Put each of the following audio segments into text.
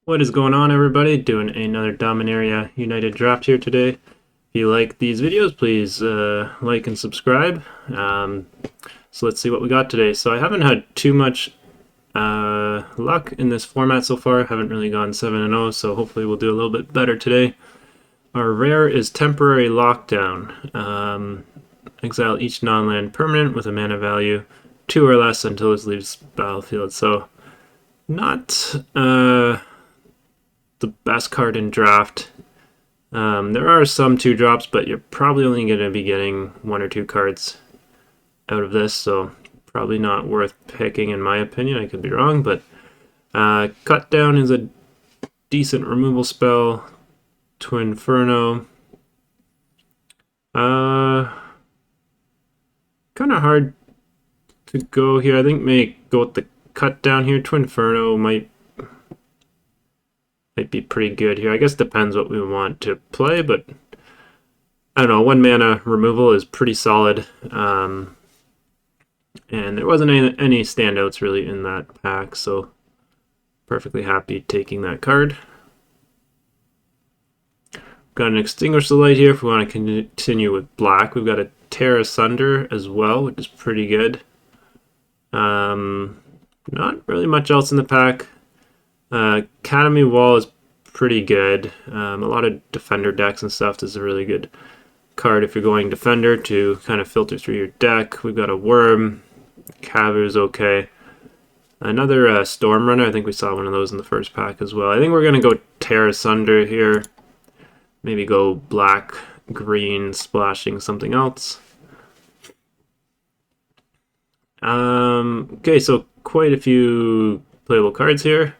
What is going on, everybody? Doing another Dominaria United draft here today. If you like these videos, please like and subscribe. So let's see what we got today. So I haven't had too much luck in this format so far. Haven't really gone 7-0, so hopefully we'll do a little bit better today. Our rare is Temporary Lockdown. Exile each non-land permanent with a mana value 2 or less until it leaves battlefield. So not the best card in draft. There are some 2-drops, but you're probably only going to be getting 1 or 2 cards out of this, so probably not worth picking in my opinion. I could be wrong, but Cut Down is a decent removal spell. Twinferno. Kind of hard to go here. I think may go with the Cut Down here. Twinferno might be pretty good here. I guess depends what we want to play, but I don't know. 1 mana removal is pretty solid. And there wasn't any standouts really in that pack, so perfectly happy taking that card. Got an Extinguish the Light here if we want to continue with black. We've got a Tear Asunder as well, which is pretty good. Not really much else in the pack. Academy Wall is pretty good. A lot of defender decks and stuff. This is a really good card if you're going defender to kind of filter through your deck. We've got a Worm. Caver's okay. Another Storm Runner. I think we saw one of those in the first pack as well. I think we're going to go Tear Asunder here. Maybe go black, green, splashing something else. Okay, so quite a few playable cards here.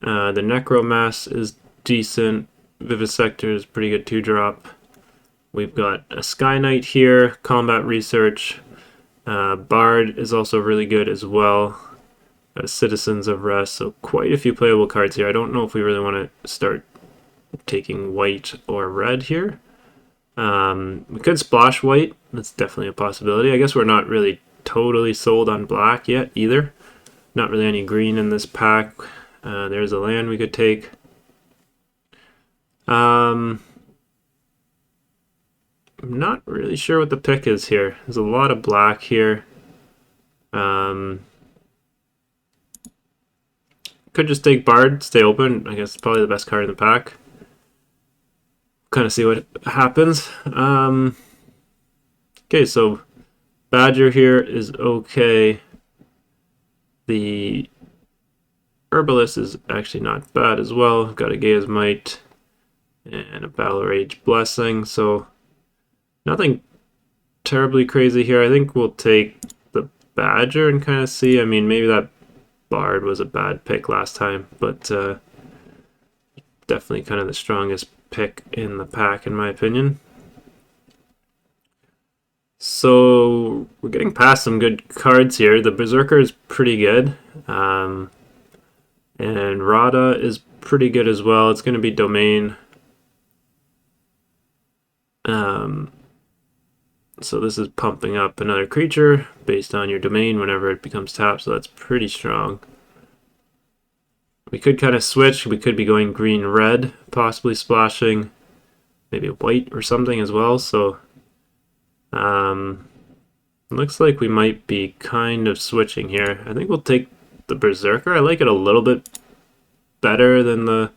The Necromass is decent. Vivisector is pretty good 2-drop. We've got a Sky Knight here. Combat Research. Bard is also really good as well. Got Citizens of Rest. So quite a few playable cards here. I don't know if we really want to start taking white or red here. We could splash white. That's definitely a possibility. I guess we're not really totally sold on black yet either. Not really any green in this pack. There's a land we could take. I'm not really sure what the pick is here. There's a lot of black here. Could just take Bard, stay open. I guess it's probably the best card in the pack. Kind of see what happens. Okay, so Badger here is okay. The Herbalist is actually not bad as well. Got a Gaia's Might and a Battle Rage Blessing, so nothing terribly crazy here. I think we'll take the Badger and kind of see. I mean, maybe that Bard was a bad pick last time, but definitely kind of the strongest pick in the pack in my opinion. So we're getting past some good cards here. The Berserker is pretty good. And Rada is pretty good as well. It's going to be Domain. So this is pumping up another creature based on your domain whenever it becomes tapped, so that's pretty strong. We could kind of switch. We could be going green-red, possibly splashing maybe white or something as well. So looks like we might be kind of switching here. I think we'll take the Berserker. I like it a little bit better than the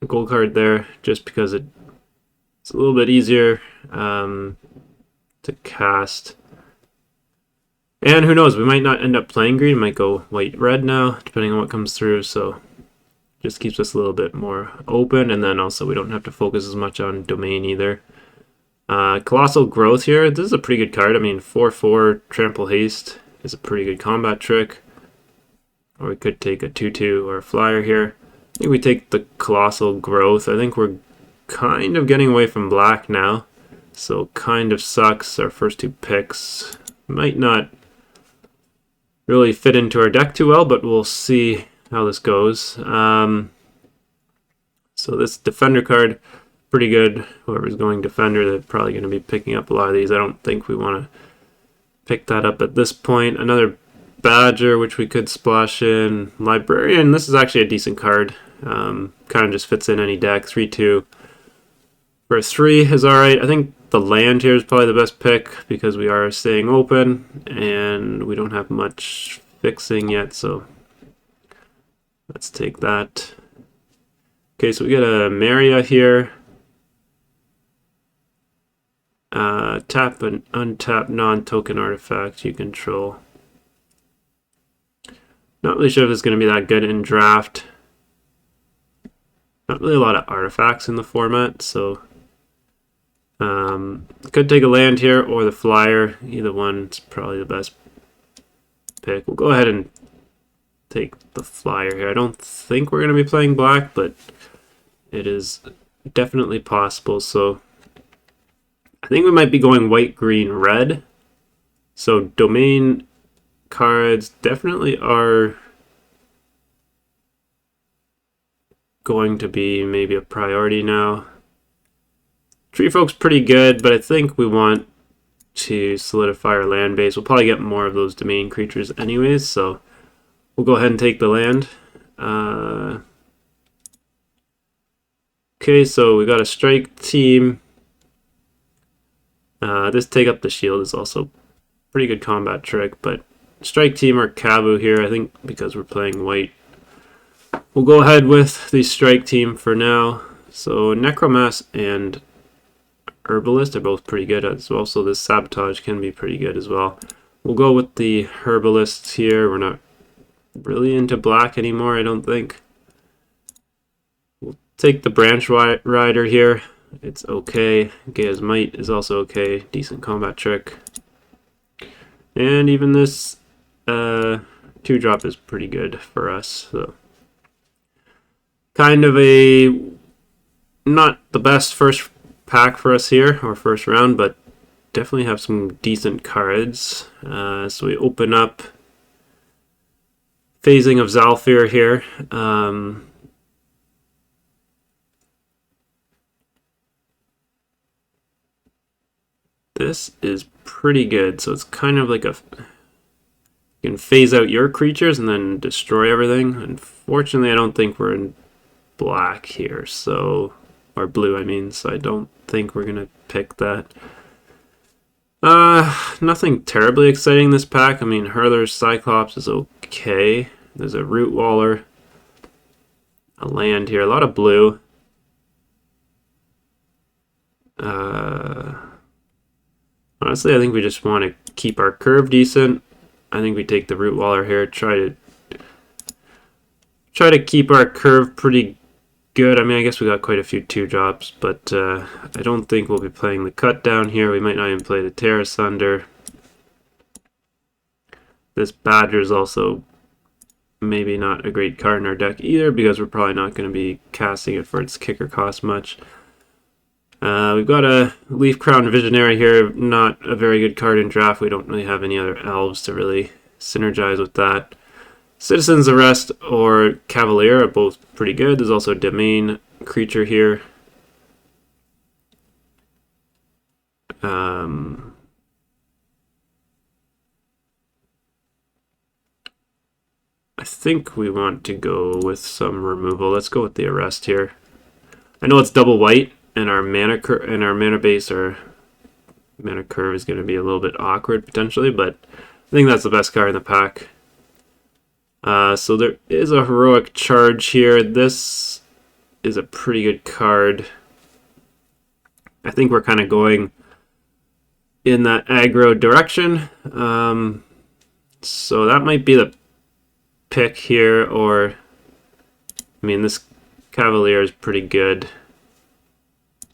gold card there, just because it's a little bit easier to cast. And who knows, we might not end up playing green. We might go white-red now, depending on what comes through. So just keeps us a little bit more open, and then also we don't have to focus as much on domain either. Colossal Growth here. This is a pretty good card. I mean, 4/4 Trample Haste is a pretty good combat trick. Or we could take a 2/2 or a flyer here. I think we take the Colossal Growth. I think we're kind of getting away from black now. So kind of sucks. Our first 2 picks might not really fit into our deck too well, but we'll see how this goes. So this Defender card, pretty good. Whoever's going Defender, they're probably going to be picking up a lot of these. I don't think we want to pick that up at this point. Another Badger, which we could splash in. Librarian, this is actually a decent card. Kind of just fits in any deck. 3/2 for 3 is alright. I think the land here is probably the best pick because we are staying open and we don't have much fixing yet, so let's take that. Okay, so we get a Maria here. Tap an untapped non-token artifact you control. Not really sure if it's going to be that good in draft. Not really a lot of artifacts in the format, so could take a land here or the flyer. Either one's probably the best pick. We'll go ahead and take the flyer here. I don't think we're going to be playing black, but it is definitely possible. So I think we might be going white, green, red. So domain cards definitely are going to be maybe a priority now. Tree Folk's pretty good, but I think we want to solidify our land base. We'll probably get more of those domain creatures anyways, so we'll go ahead and take the land. Okay, so we got a strike team. This take up the shield is also pretty good combat trick, but strike team or Kabu here, I think because we're playing white. We'll go ahead with the strike team for now. So Necromass and Herbalist are both pretty good as well, so this Sabotage can be pretty good as well. We'll go with the Herbalists here. We're not really into black anymore, I don't think. We'll take the Branch Rider here. It's okay. Gaia's Might is also okay. Decent combat trick. And even this 2-drop is pretty good for us. So kind of a not the best first pack for us here, or first round, but definitely have some decent cards. So we open up Phasing of Zalfir here. This is pretty good. So it's kind of like a... You can phase out your creatures and then destroy everything. Unfortunately, I don't think we're in black here, so... Or blue, I mean, so I don't think we're going to pick that. Nothing terribly exciting this pack. I mean, Hurler's Cyclops is okay. There's a Root Waller. A land here. A lot of blue. Honestly, I think we just want to keep our curve decent. I think we take the Root Waller here. Try to keep our curve pretty good. I mean, I guess we got quite a few 2-drops, but I don't think we'll be playing the Cut Down here. We might not even play the Terra Sunder. This Badger is also maybe not a great card in our deck either, because we're probably not going to be casting it for its kicker cost much. We've got a Leaf Crown Visionary here, not a very good card in draft. We don't really have any other elves to really synergize with that. Citizen's Arrest or Cavalier are both pretty good. There's also a Domain creature here. I think we want to go with some removal. Let's go with the Arrest here. I know it's double white, and our mana base or mana curve is going to be a little bit awkward potentially, but I think that's the best card in the pack. So there is a Heroic Charge here. This is a pretty good card. I think we're kind of going in that aggro direction. So that might be the pick here, or I mean, this Cavalier is pretty good.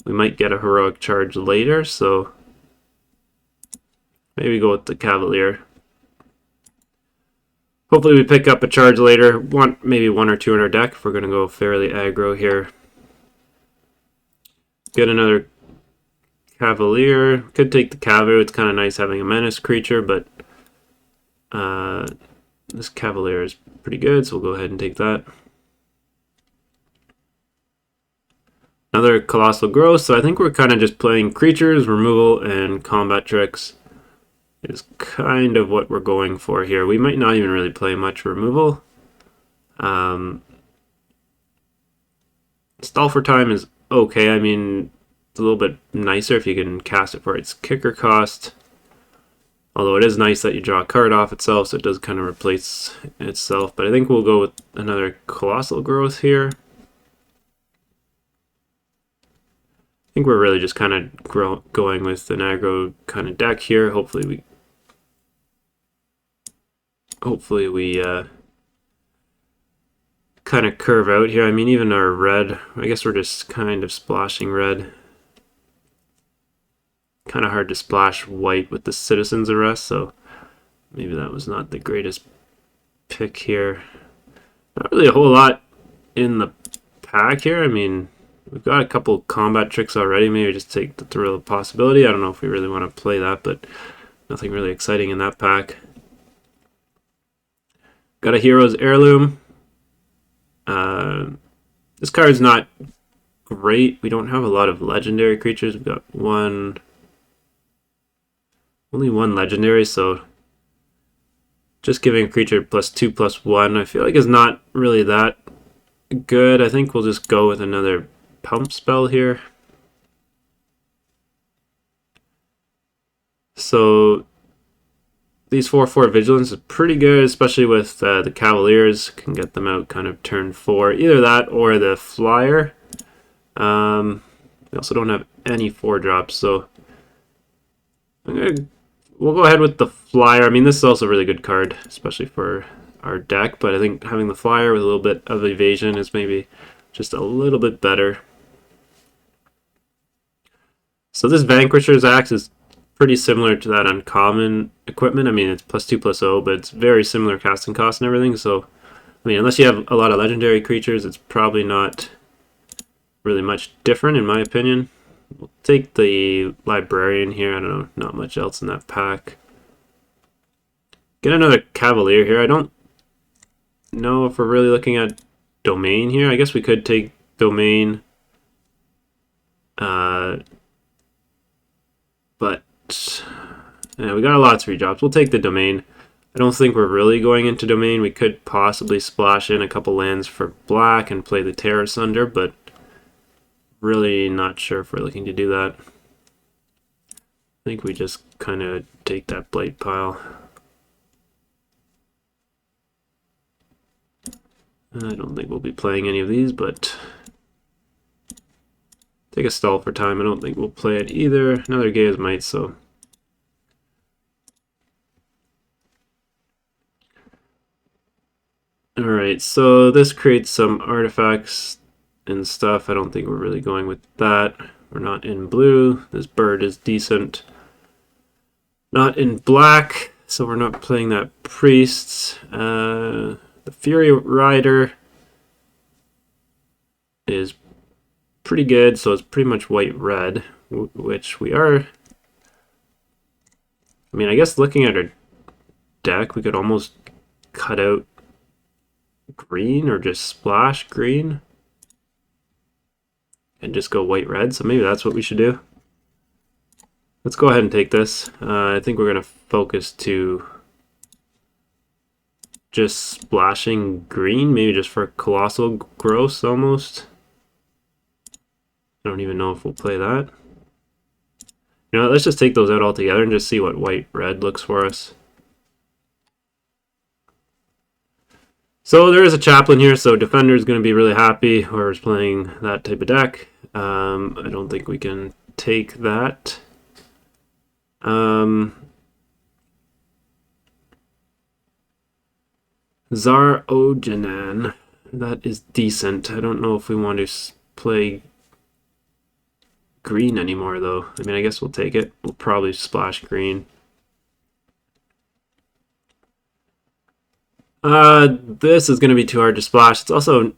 We might get a Heroic Charge later, so maybe go with the Cavalier. Hopefully we pick up a charge later. Maybe 1 or 2 in our deck if we're going to go fairly aggro here. Get another Cavalier. Could take the Cavu. It's kind of nice having a menace creature, but this Cavalier is pretty good, so we'll go ahead and take that. Another Colossal Growth, so I think we're kind of just playing creatures, removal, and combat tricks is kind of what we're going for here. We might not even really play much removal. Stall for time is okay. I mean, it's a little bit nicer if you can cast it for its kicker cost. Although it is nice that you draw a card off itself, so it does kind of replace itself. But I think we'll go with another Colossal Growth here. I think we're really just kind of going with an aggro kind of deck here. Hopefully we kind of curve out here. I mean, even our red, I guess we're just kind of splashing red. Kind of hard to splash white with the Citizen's Arrest, so maybe that was not the greatest pick here. Not really a whole lot in the pack here. I mean, we've got a couple combat tricks already. Maybe just take the Thrill of Possibility. I don't know if we really want to play that, but nothing really exciting in that pack. Got a Hero's Heirloom. This card's not great. We don't have a lot of legendary creatures. We've got only one legendary, so just giving a creature +2/+1 I feel like is not really that good. I think we'll just go with another pump spell here. So these 4/4 Vigilance is pretty good, especially with the Cavaliers. Can get them out kind of turn 4. Either that or the Flyer. We also don't have any 4-drops, so we'll go ahead with the Flyer. I mean, this is also a really good card, especially for our deck, but I think having the Flyer with a little bit of evasion is maybe just a little bit better. So this Vanquisher's Axe is pretty similar to that uncommon equipment. I mean, it's +2/+0, but it's very similar casting cost and everything. So, I mean, unless you have a lot of legendary creatures, it's probably not really much different, in my opinion. We'll take the Librarian here. I don't know, not much else in that pack. Get another Cavalier here. I don't know if we're really looking at Domain here. I guess we could take Domain. But yeah, we got a lot of 3-drops. We'll take the Domain. I don't think we're really going into Domain. We could possibly splash in a couple lands for black and play the Terror Sunder, but really not sure if we're looking to do that. I think we just kind of take that Blight Pile. I don't think we'll be playing any of these, but take a Stall for Time. I don't think we'll play it either. Another Gaia's Might, so alright, so this creates some artifacts and stuff. I don't think we're really going with that. We're not in blue. This bird is decent. Not in black, so we're not playing that Priest. The Fury Rider is pretty good, so it's pretty much white-red, which we are. I mean, I guess looking at our deck, we could almost cut out green or just splash green and just go white-red, so maybe that's what we should do. Let's go ahead and take this. I think we're going to focus to just splashing green, maybe just for Colossal Growth almost. I don't even know if we'll play that. You know, let's just take those out altogether and just see what white-red looks for us. So there is a Chaplain here, so Defender is going to be really happy whoever's playing that type of deck. I don't think we can take that. Zar-Ojanan, that is decent. I don't know if we want to play green anymore, though. I mean, I guess we'll take it. We'll probably splash green. This is going to be too hard to splash. It's also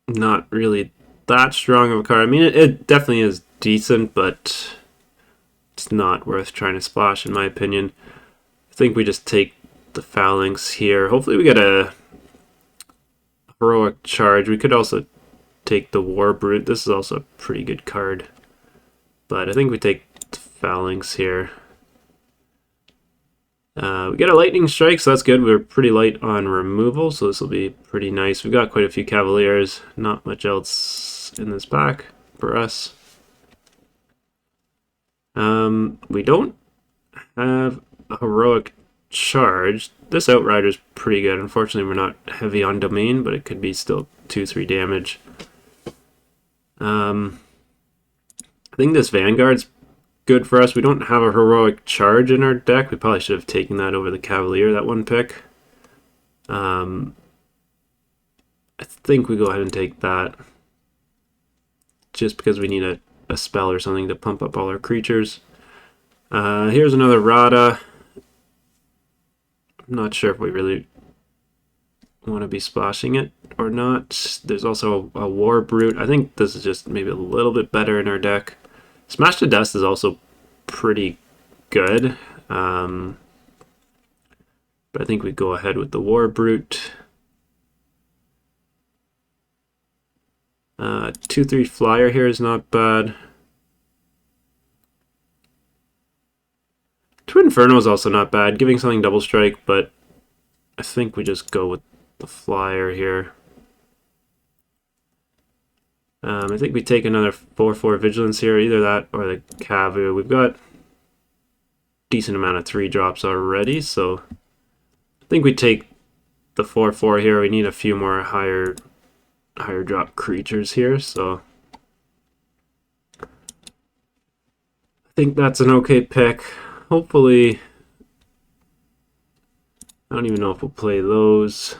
not really that strong of a card. I mean, it definitely is decent, but it's not worth trying to splash, in my opinion. I think we just take the Phalanx here. Hopefully we get a Heroic Charge. We could also take the War Brute. This is also a pretty good card. but I think we take Phalanx here. We get a Lightning Strike, so that's good. We're pretty light on removal, so this will be pretty nice. We've got quite a few Cavaliers, not much else in this pack for us. We don't have a Heroic Charge. This Outrider is pretty good. Unfortunately, we're not heavy on Domain, but it could be still 2-3 damage. I think this Vanguard's good for us. We don't have a Heroic Charge in our deck. We probably should have taken that over the Cavalier, that one pick. I think we go ahead and take that, just because we need a spell or something to pump up all our creatures. Here's another Rada. I'm not sure if we really want to be splashing it or not. There's also a War Brute. I think this is just maybe a little bit better in our deck. Smash to Dust is also pretty good. But I think we go ahead with the War Brute. 2/3 flyer here is not bad. Twin Inferno is also not bad, giving something double strike, but I think we just go with the flyer here. I think we take another 4/4 Vigilance here, either that or the Cavu. We've got decent amount of 3-drops already, so I think we take the 4/4 here. We need a few more higher drop creatures here, so I think that's an okay pick. Hopefully, I don't even know if we'll play those.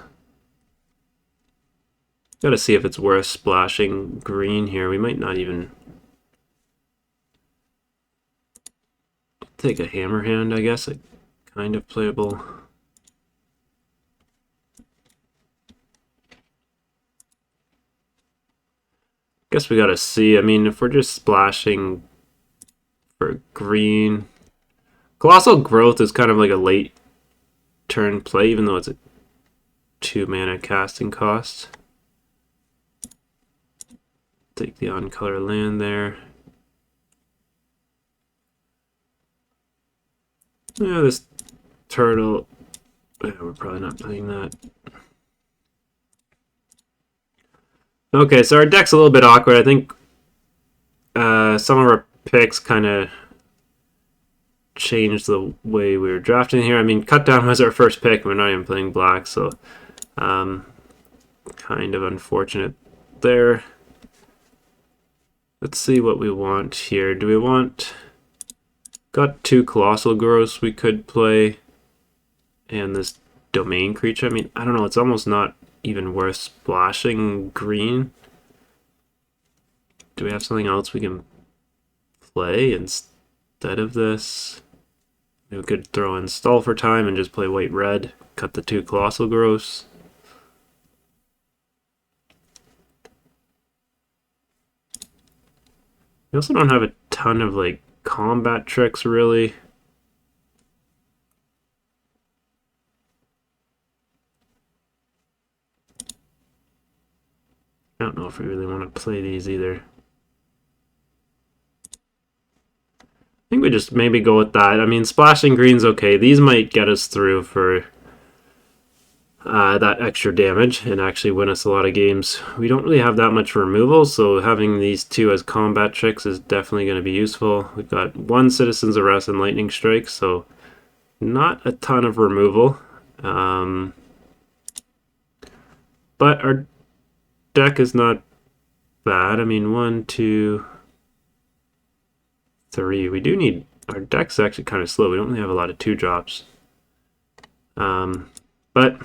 Gotta see if it's worth splashing green here. We might not even take a Hammer Hand, I guess. Like, kind of playable. Guess we gotta see. I mean, if we're just splashing for green, Colossal Growth is kind of like a late turn play, even though it's a 2-mana casting cost. Take the on-color land there. Yeah, this turtle. Yeah, we're probably not playing that. Okay, so our deck's a little bit awkward. I think some of our picks kind of changed the way we were drafting here. I mean, Cut Down was our first pick. We're not even playing black, so kind of unfortunate there. Let's see what we want here. Do we want... Got 2 Colossal Growths we could play, and this Domain creature. I mean, I don't know. It's almost not even worth splashing green. Do we have something else we can play instead of this? We could throw in Stall for Time and just play white-red. Cut the 2 Colossal Growths. We also don't have a ton of like combat tricks really. I don't know if we really want to play these either. I think we just maybe go with that. I mean, splashing green's okay. These might get us through for that extra damage and actually win us a lot of games. We don't really have that much removal, so having these 2 as combat tricks is definitely going to be useful. We've got 1 Citizen's Arrest and Lightning Strike, so not a ton of removal. But our deck is not bad. I mean, 1, 2, 3. We do need... Our deck's actually kind of slow. We don't really have a lot of 2-drops. But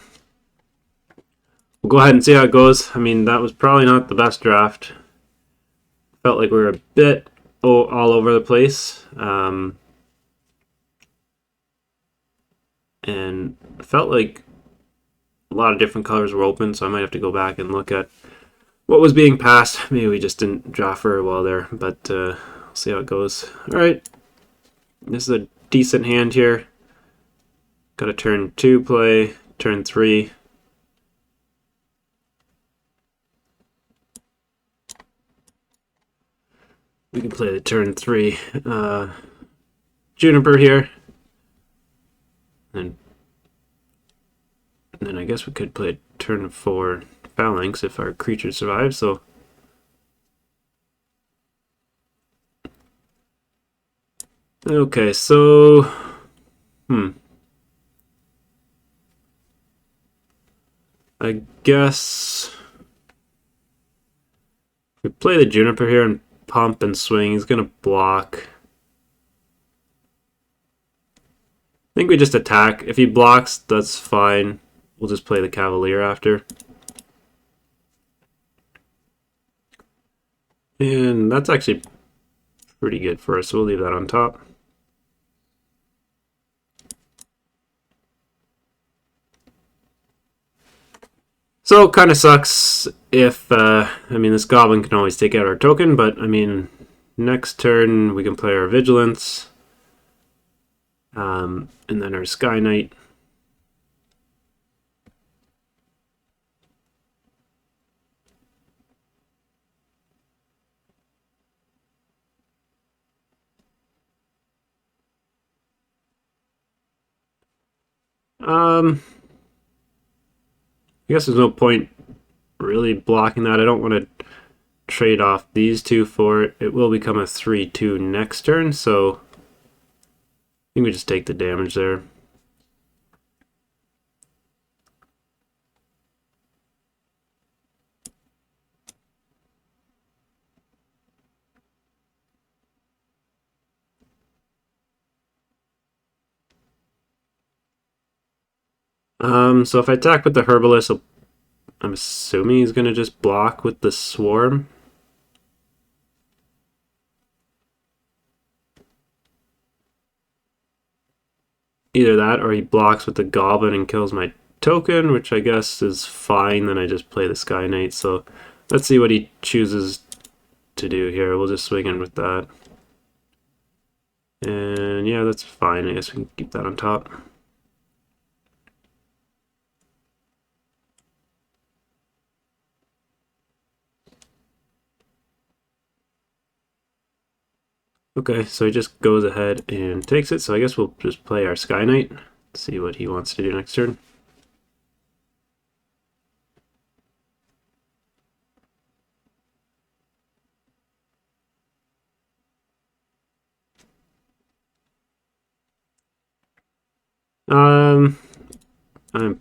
we'll go ahead and see how it goes. I mean, that was probably not the best draft. Felt like we were a bit all over the place. And felt like a lot of different colors were open, so I might have to go back and look at what was being passed. Maybe we just didn't draft very well there, but we'll see how it goes. Alright, this is a decent hand here. Got a turn 2 play, turn 3. We can play the turn 3 Juniper here. And then I guess we could play turn 4 Phalanx if our creature survives, so okay, so I guess we play the Juniper here and pump and swing. He's gonna block. I think we just attack. If he blocks, that's fine. We'll just play the Cavalier after. And that's actually pretty good for us, so we'll leave that on top. So it kind of sucks if, I mean, this Goblin can always take out our token, but I mean, next turn we can play our Vigilance. And then our Sky Knight. I guess there's no point really blocking that. I don't want to trade off these two for it. It will become a 3-2 next turn, so I think we just take the damage there. So if I attack with the Herbalist, I'm assuming he's going to just block with the Swarm. Either that or he blocks with the Goblin and kills my token, which I guess is fine. Then I just play the Sky Knight. So let's see what he chooses to do here. We'll just swing in with that. And yeah, that's fine. I guess we can keep that on top. Okay, so he just goes ahead and takes it. So I guess we'll just play our Sky Knight, see what he wants to do next turn. I'm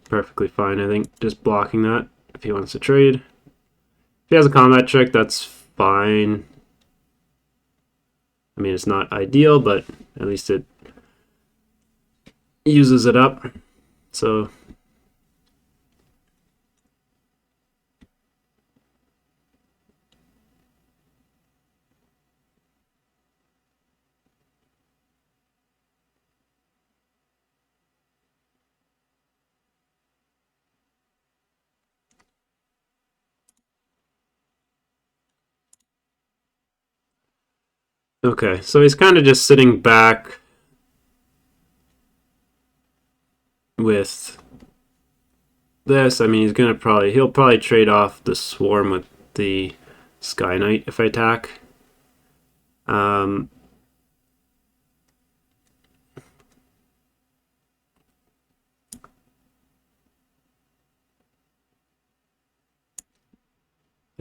perfectly fine, I think, just blocking that if he wants to trade. If he has a combat trick, that's fine. I mean, it's not ideal, but at least it uses it up. So okay, so he's kind of just sitting back with this. I mean, he'll probably trade off the Swarm with the Sky Knight if I attack. I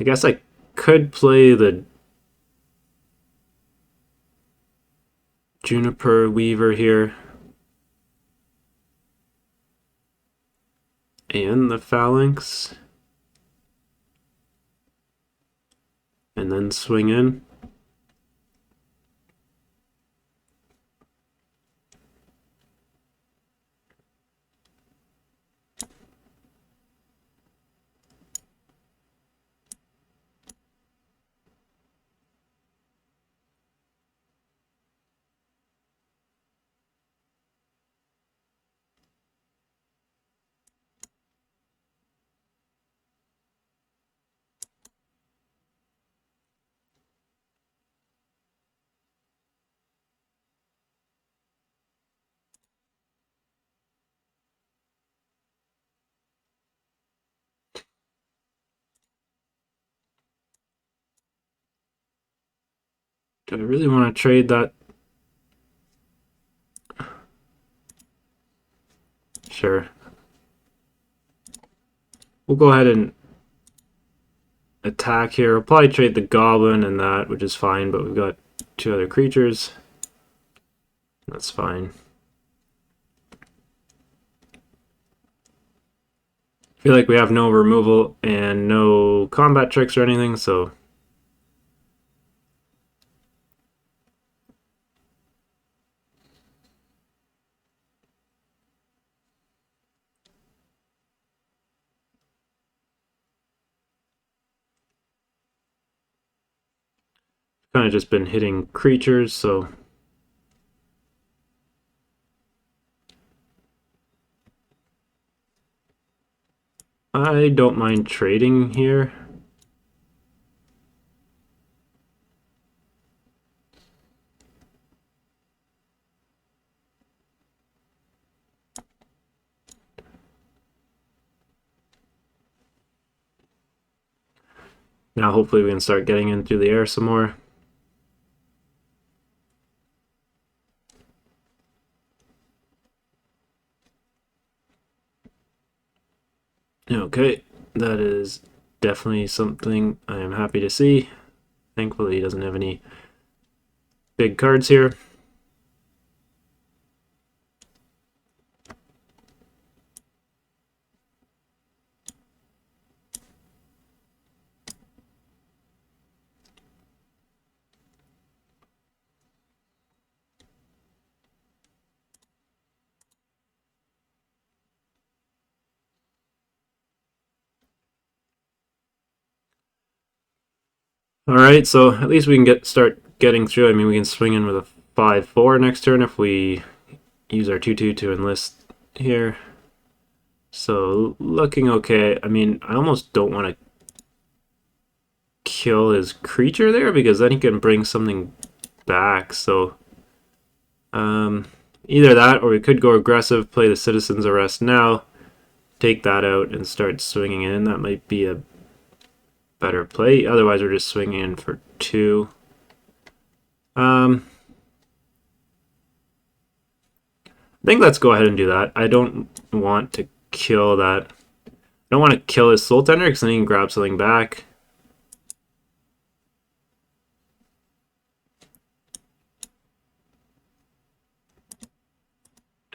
guess I could play the Juniper Weaver here. And the Phalanx. And then swing in. Do I really want to trade that? Sure. We'll go ahead and attack here. We'll probably trade the goblin and that, which is fine, but we've got 2 other creatures. That's fine. I feel like we have no removal and no combat tricks or anything, so kind of just been hitting creatures, so I don't mind trading here. Now hopefully we can start getting into the air some more. Okay, that is definitely something I am happy to see. Thankfully he doesn't have any big cards here. Alright, so at least we can start getting through. I mean, we can swing in with a 5-4 next turn if we use our 2-2 to enlist here. So, looking okay. I mean, I almost don't want to kill his creature there because then he can bring something back. So, either that or we could go aggressive, play the Citizen's Arrest now, take that out, and start swinging in. That might be a better play. Otherwise, we're just swinging in for 2. I think let's go ahead and do that. I don't want to kill that. I don't want to kill his Soul Tender because then he can grab something back.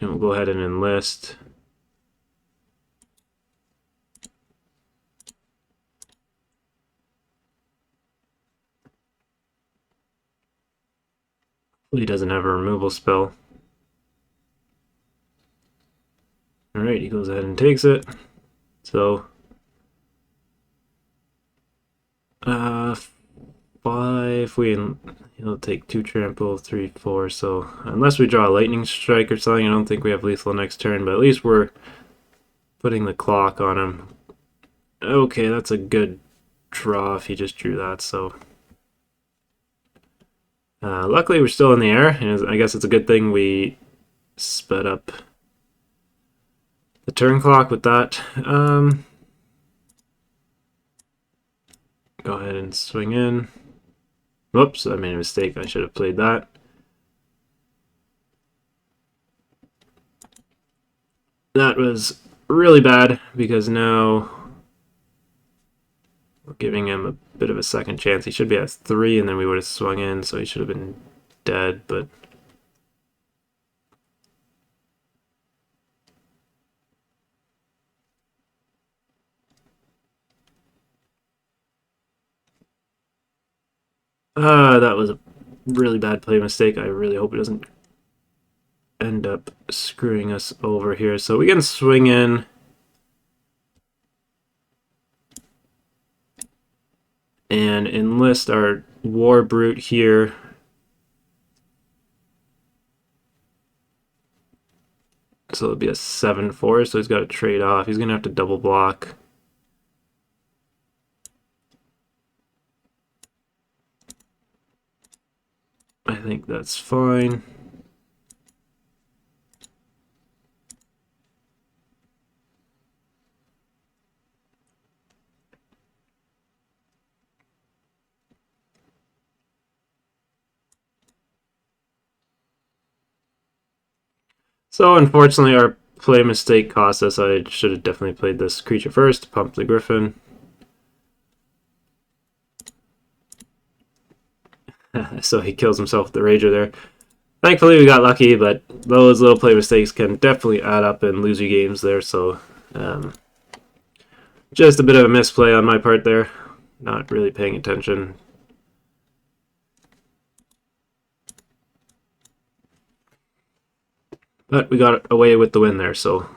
And we'll go ahead and enlist. He doesn't have a removal spell. Alright, he goes ahead and takes it. So, 5, he'll take 2 trample, 3, 4, so unless we draw a lightning strike or something, I don't think we have lethal next turn, but at least we're putting the clock on him. Okay, that's a good draw if he just drew that, so luckily we're still in the air, and I guess it's a good thing we sped up the turn clock with that. Go ahead and swing in. Whoops, I made a mistake. I should have played that. That was really bad because now we're giving him a bit of a second chance. He should be at 3 and then we would have swung in, so he should have been dead, but that was a really bad play mistake. I really hope it doesn't end up screwing us over here. So we can swing in and enlist our War Brute here. So it'll be a 7-4, so he's got to trade off. He's going to have to double block. I think that's fine. So unfortunately, our play mistake cost us. I should have definitely played this creature first, pump the Griffin. So he kills himself with the Rager there. Thankfully, we got lucky, but those little play mistakes can definitely add up and lose you games there. So just a bit of a misplay on my part there. Not really paying attention. But we got away with the win there, so.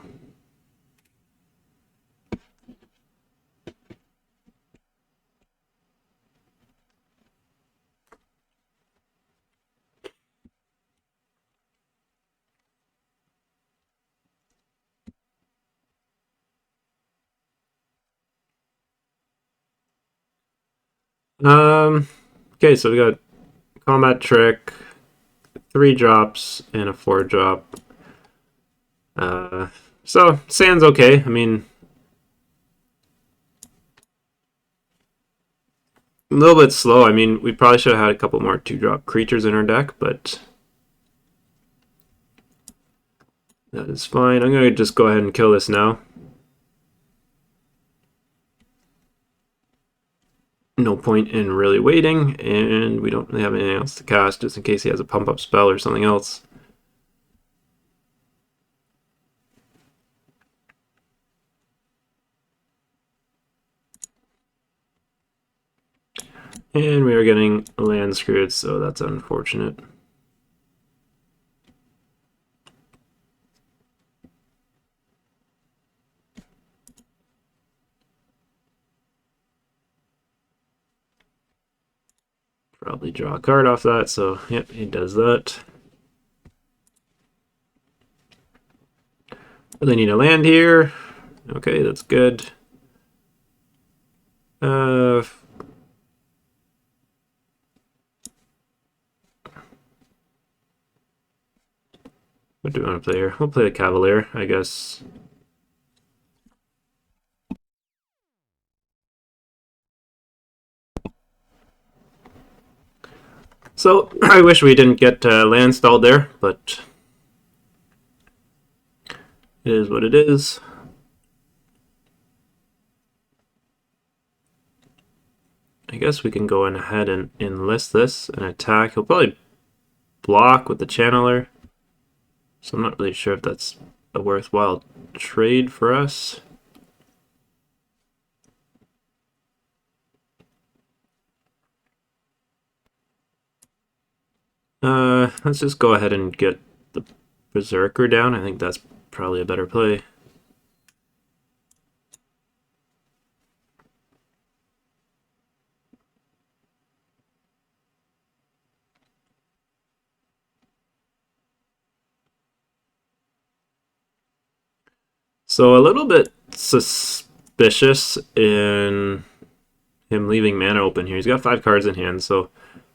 Okay, so we got Combat Trick, 3 drops, and a 4 drop. So, Sand's okay. I mean, a little bit slow. I mean, we probably should have had a couple more 2-drop creatures in our deck, but that is fine. I'm going to just go ahead and kill this now. No point in really waiting, and we don't really have anything else to cast just in case he has a pump-up spell or something else. And we are getting land screwed, so that's unfortunate. Probably draw a card off that, so yep, he does that. Really need a land here. Okay, that's good. What do we want to play here? We'll play the Cavalier, I guess. So, I wish we didn't get land stalled there, but it is what it is. I guess we can go in ahead and enlist this and attack. He'll probably block with the Channeler, so I'm not really sure if that's a worthwhile trade for us. Let's just go ahead and get the Berserker down. I think that's probably a better play. So a little bit suspicious in him leaving mana open here. He's got 5 cards in hand, so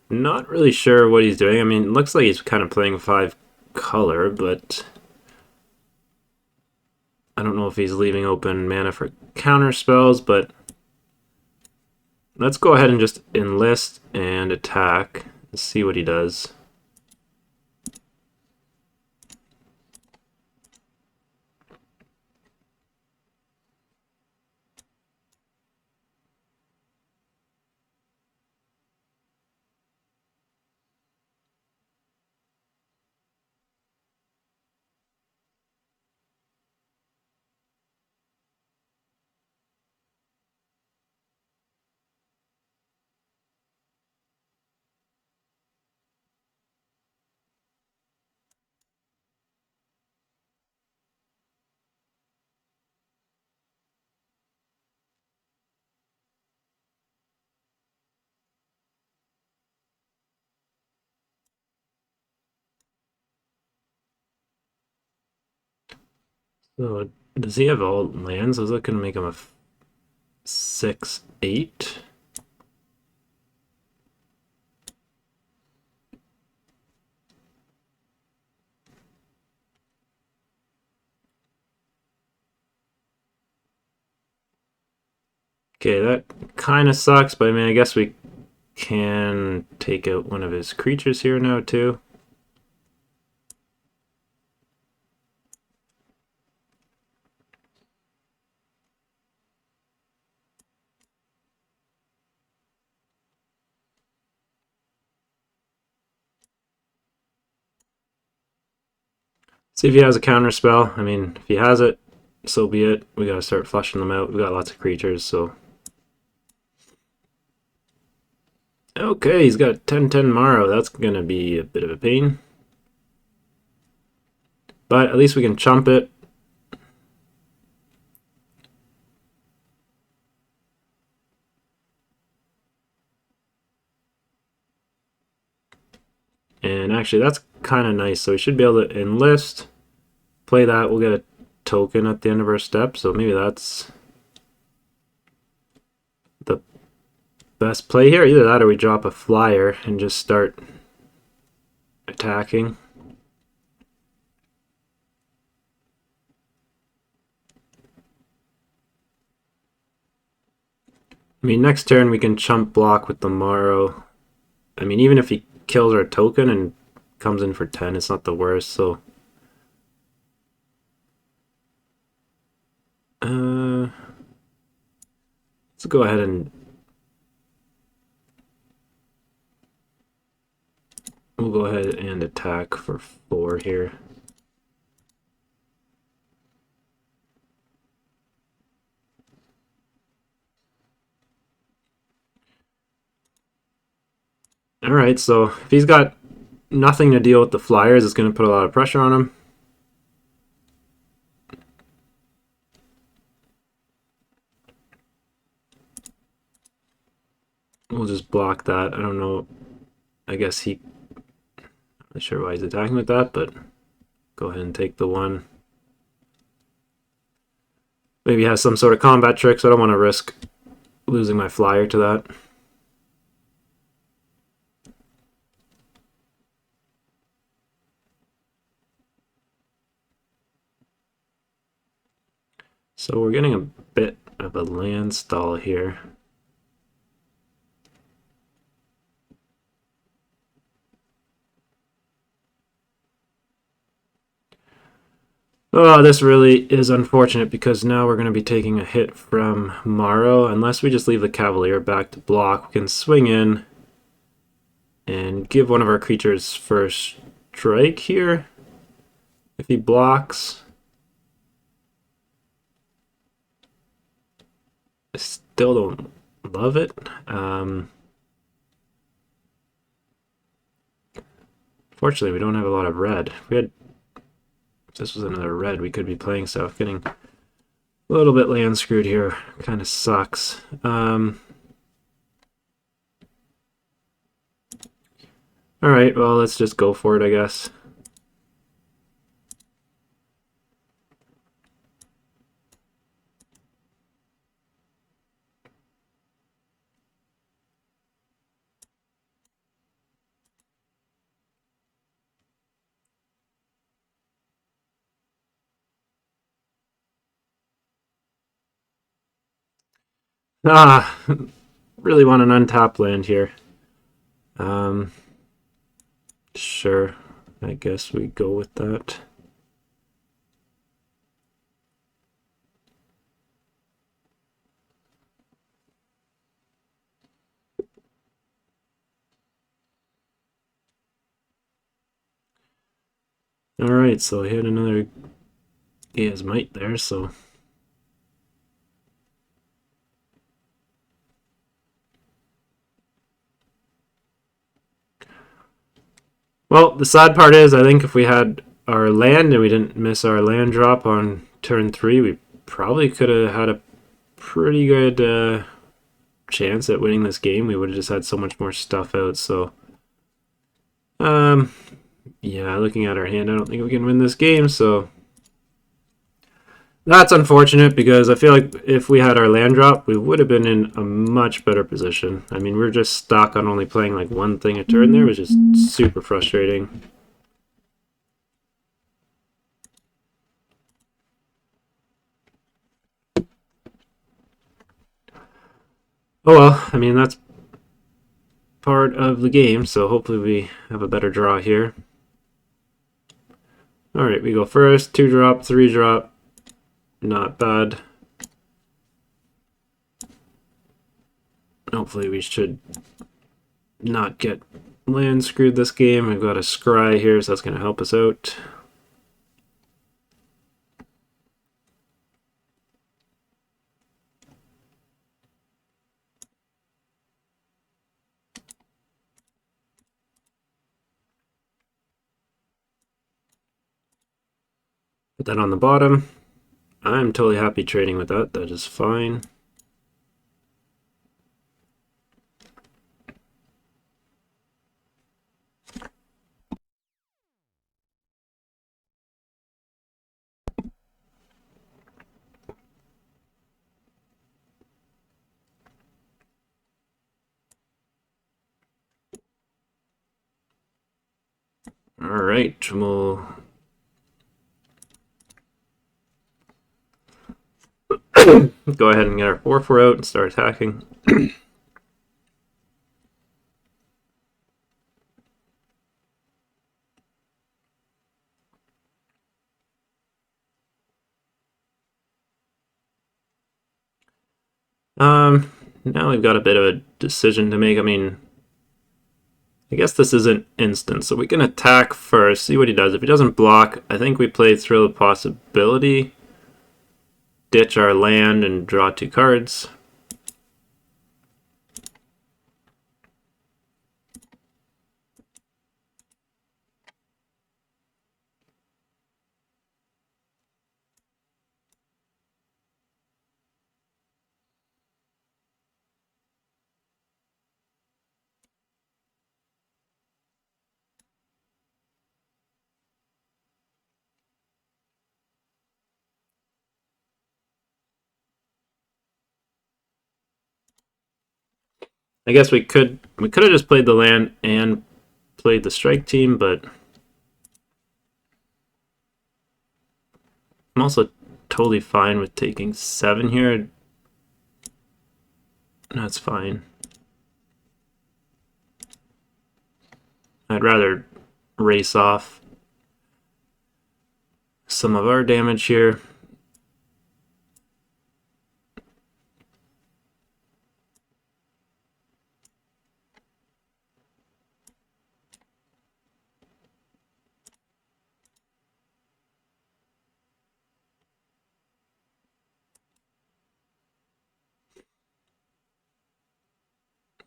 not really sure what he's doing. I mean, it looks like he's kind of playing 5 color, but I don't know if he's leaving open mana for counter spells, but let's go ahead and just enlist and attack and see what he does. So does he have all lands? Is that going to make him a 6/8? Okay, that kind of sucks, but I mean, I guess we can take out one of his creatures here now, too. See if he has a counter spell. I mean, if he has it, so be it. We gotta start flushing them out. We got lots of creatures, so. Okay, he's got 10-10 Morrow. That's gonna be a bit of a pain. But at least we can chump it. And actually, that's kind of nice. So we should be able to enlist, play that. We'll get a token at the end of our step. So maybe that's the best play here. Either that or we drop a flyer and just start attacking. I mean, next turn we can chump block with the Morrow. I mean, even if he kills our token and comes in for 10, it's not the worst, so. Let's go ahead and we'll go ahead and attack for 4 here. Alright, so if he's got nothing to deal with the flyers, it's going to put a lot of pressure on him. We'll just block that. I don't know. I guess he... I'm not sure why he's attacking with that, but go ahead and take the 1. Maybe he has some sort of combat trick, so I don't want to risk losing my flyer to that. So we're getting a bit of a land stall here. Oh, this really is unfortunate because now we're going to be taking a hit from Morrow. Unless we just leave the Cavalier back to block, we can swing in and give one of our creatures first strike here. If he blocks, I still don't love it. Fortunately, we don't have a lot of red. If we had, if this was another red, we could be playing stuff. Getting a little bit land screwed here. Kind of sucks. Alright, well, let's just go for it, I guess. Ah, really want an untapped land here. Sure, I guess we go with that. Alright, so he had another Gaea's Might there, so... Well, the sad part is, I think if we had our land and we didn't miss our land drop on turn 3, we probably could have had a pretty good chance at winning this game. We would have just had so much more stuff out, so... yeah, looking at our hand, I don't think we can win this game, so... That's unfortunate because I feel like if we had our land drop, we would have been in a much better position. I mean, we're just stuck on only playing like one thing a turn there, which is super frustrating. Oh well, I mean, that's part of the game, so hopefully we have a better draw here. Alright, we go first, 2 drop, 3 drop. Not bad. Hopefully we should not get land screwed this game. We've got a scry here, so that's going to help us out. Put that on the bottom. I'm totally happy trading with that. That is fine. All right, we'll go ahead and get our 4/4 out and start attacking. Now we've got a bit of a decision to make. I mean, I guess this isn't instant, so we can attack first, see what he does. If he doesn't block, I think we play Thrill of Possibility, ditch our land, and draw 2 cards. I guess we could have just played the land and played the strike team, but I'm also totally fine with taking 7 here. That's fine. I'd rather race off some of our damage here.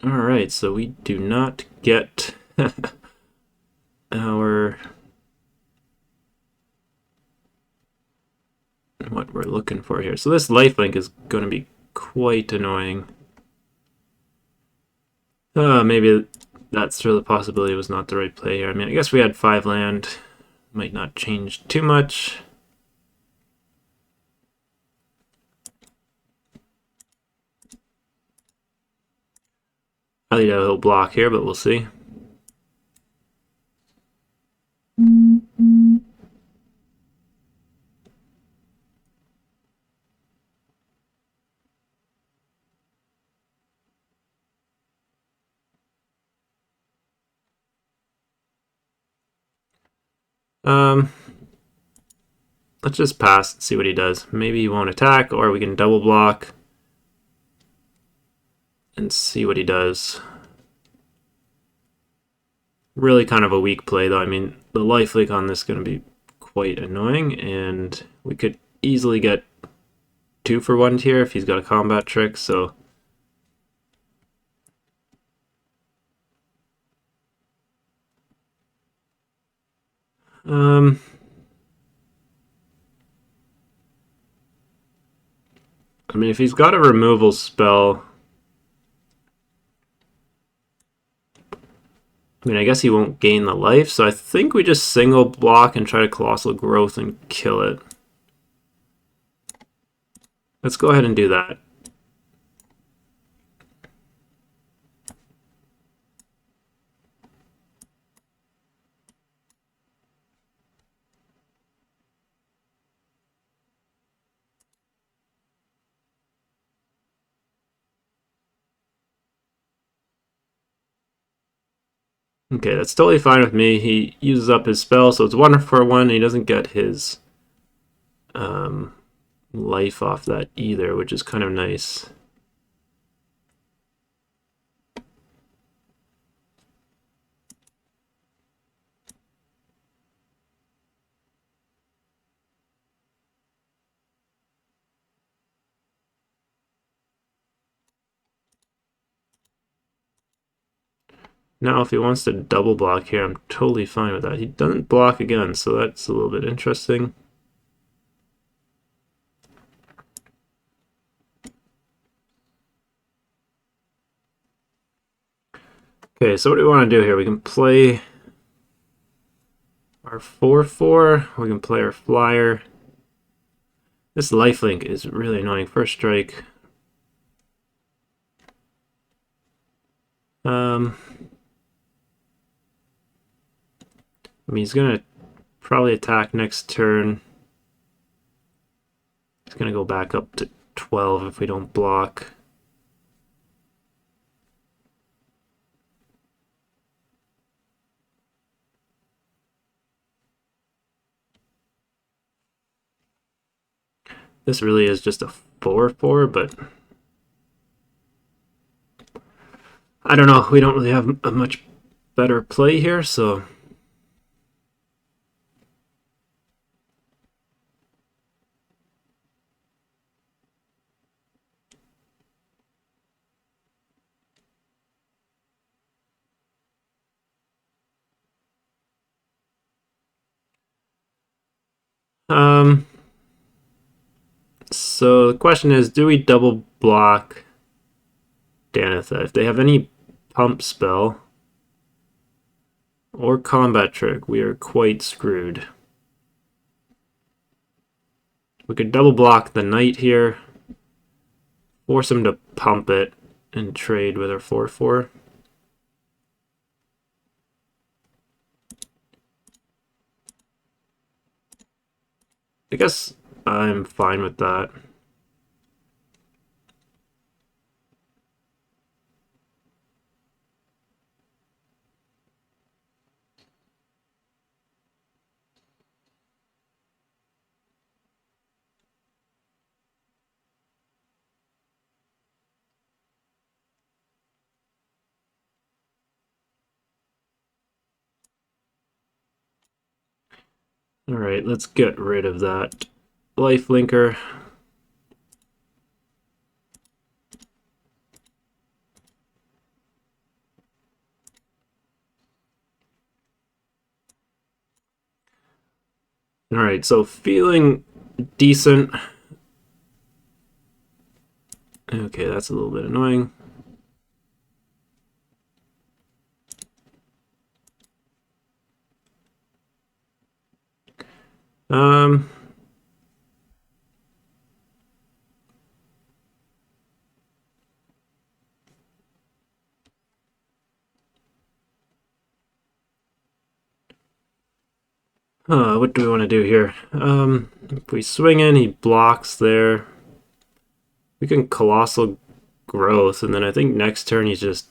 Alright, so we do not get our what we're looking for here. So this lifelink is going to be quite annoying. Maybe that's Thrill of Possibility was not the right play here. I mean, I guess we had 5 land. Might not change too much. I think he'll block here, but we'll see. Let's just pass and see what he does. Maybe he won't attack, or we can double block and see what he does. Really kind of a weak play, though. I mean, the lifelink on this is going to be quite annoying, and we could easily get 2 for 1 here if he's got a combat trick, so... I mean, if he's got a removal spell... I mean, I guess he won't gain the life, so I think we just single block and try to Colossal Growth and kill it. Let's go ahead and do that. Okay, that's totally fine with me. He uses up his spell, so it's 1 for 1, and he doesn't get his life off that either, which is kind of nice. Now, if he wants to double block here, I'm totally fine with that. He doesn't block again, so that's a little bit interesting. Okay, so what do we want to do here? We can play our 4/4. We can play our flyer. This lifelink is really annoying. First strike. I mean, he's gonna probably attack next turn. He's gonna go back up to 12 if we don't block. This really is just a 4/4, but I don't know. We don't really have a much better play here, so so the question is, do we double block Danitha? If they have any pump spell or combat trick, we are quite screwed. We could double block the knight here, force him to pump it, and trade with our 4/4. I guess I'm fine with that. Alright, let's get rid of that life linker. Alright, so feeling decent. Okay, that's a little bit annoying. Um, what do we want to do here? If we swing in, he blocks there. We can Colossal Growth, and then I think next turn he's just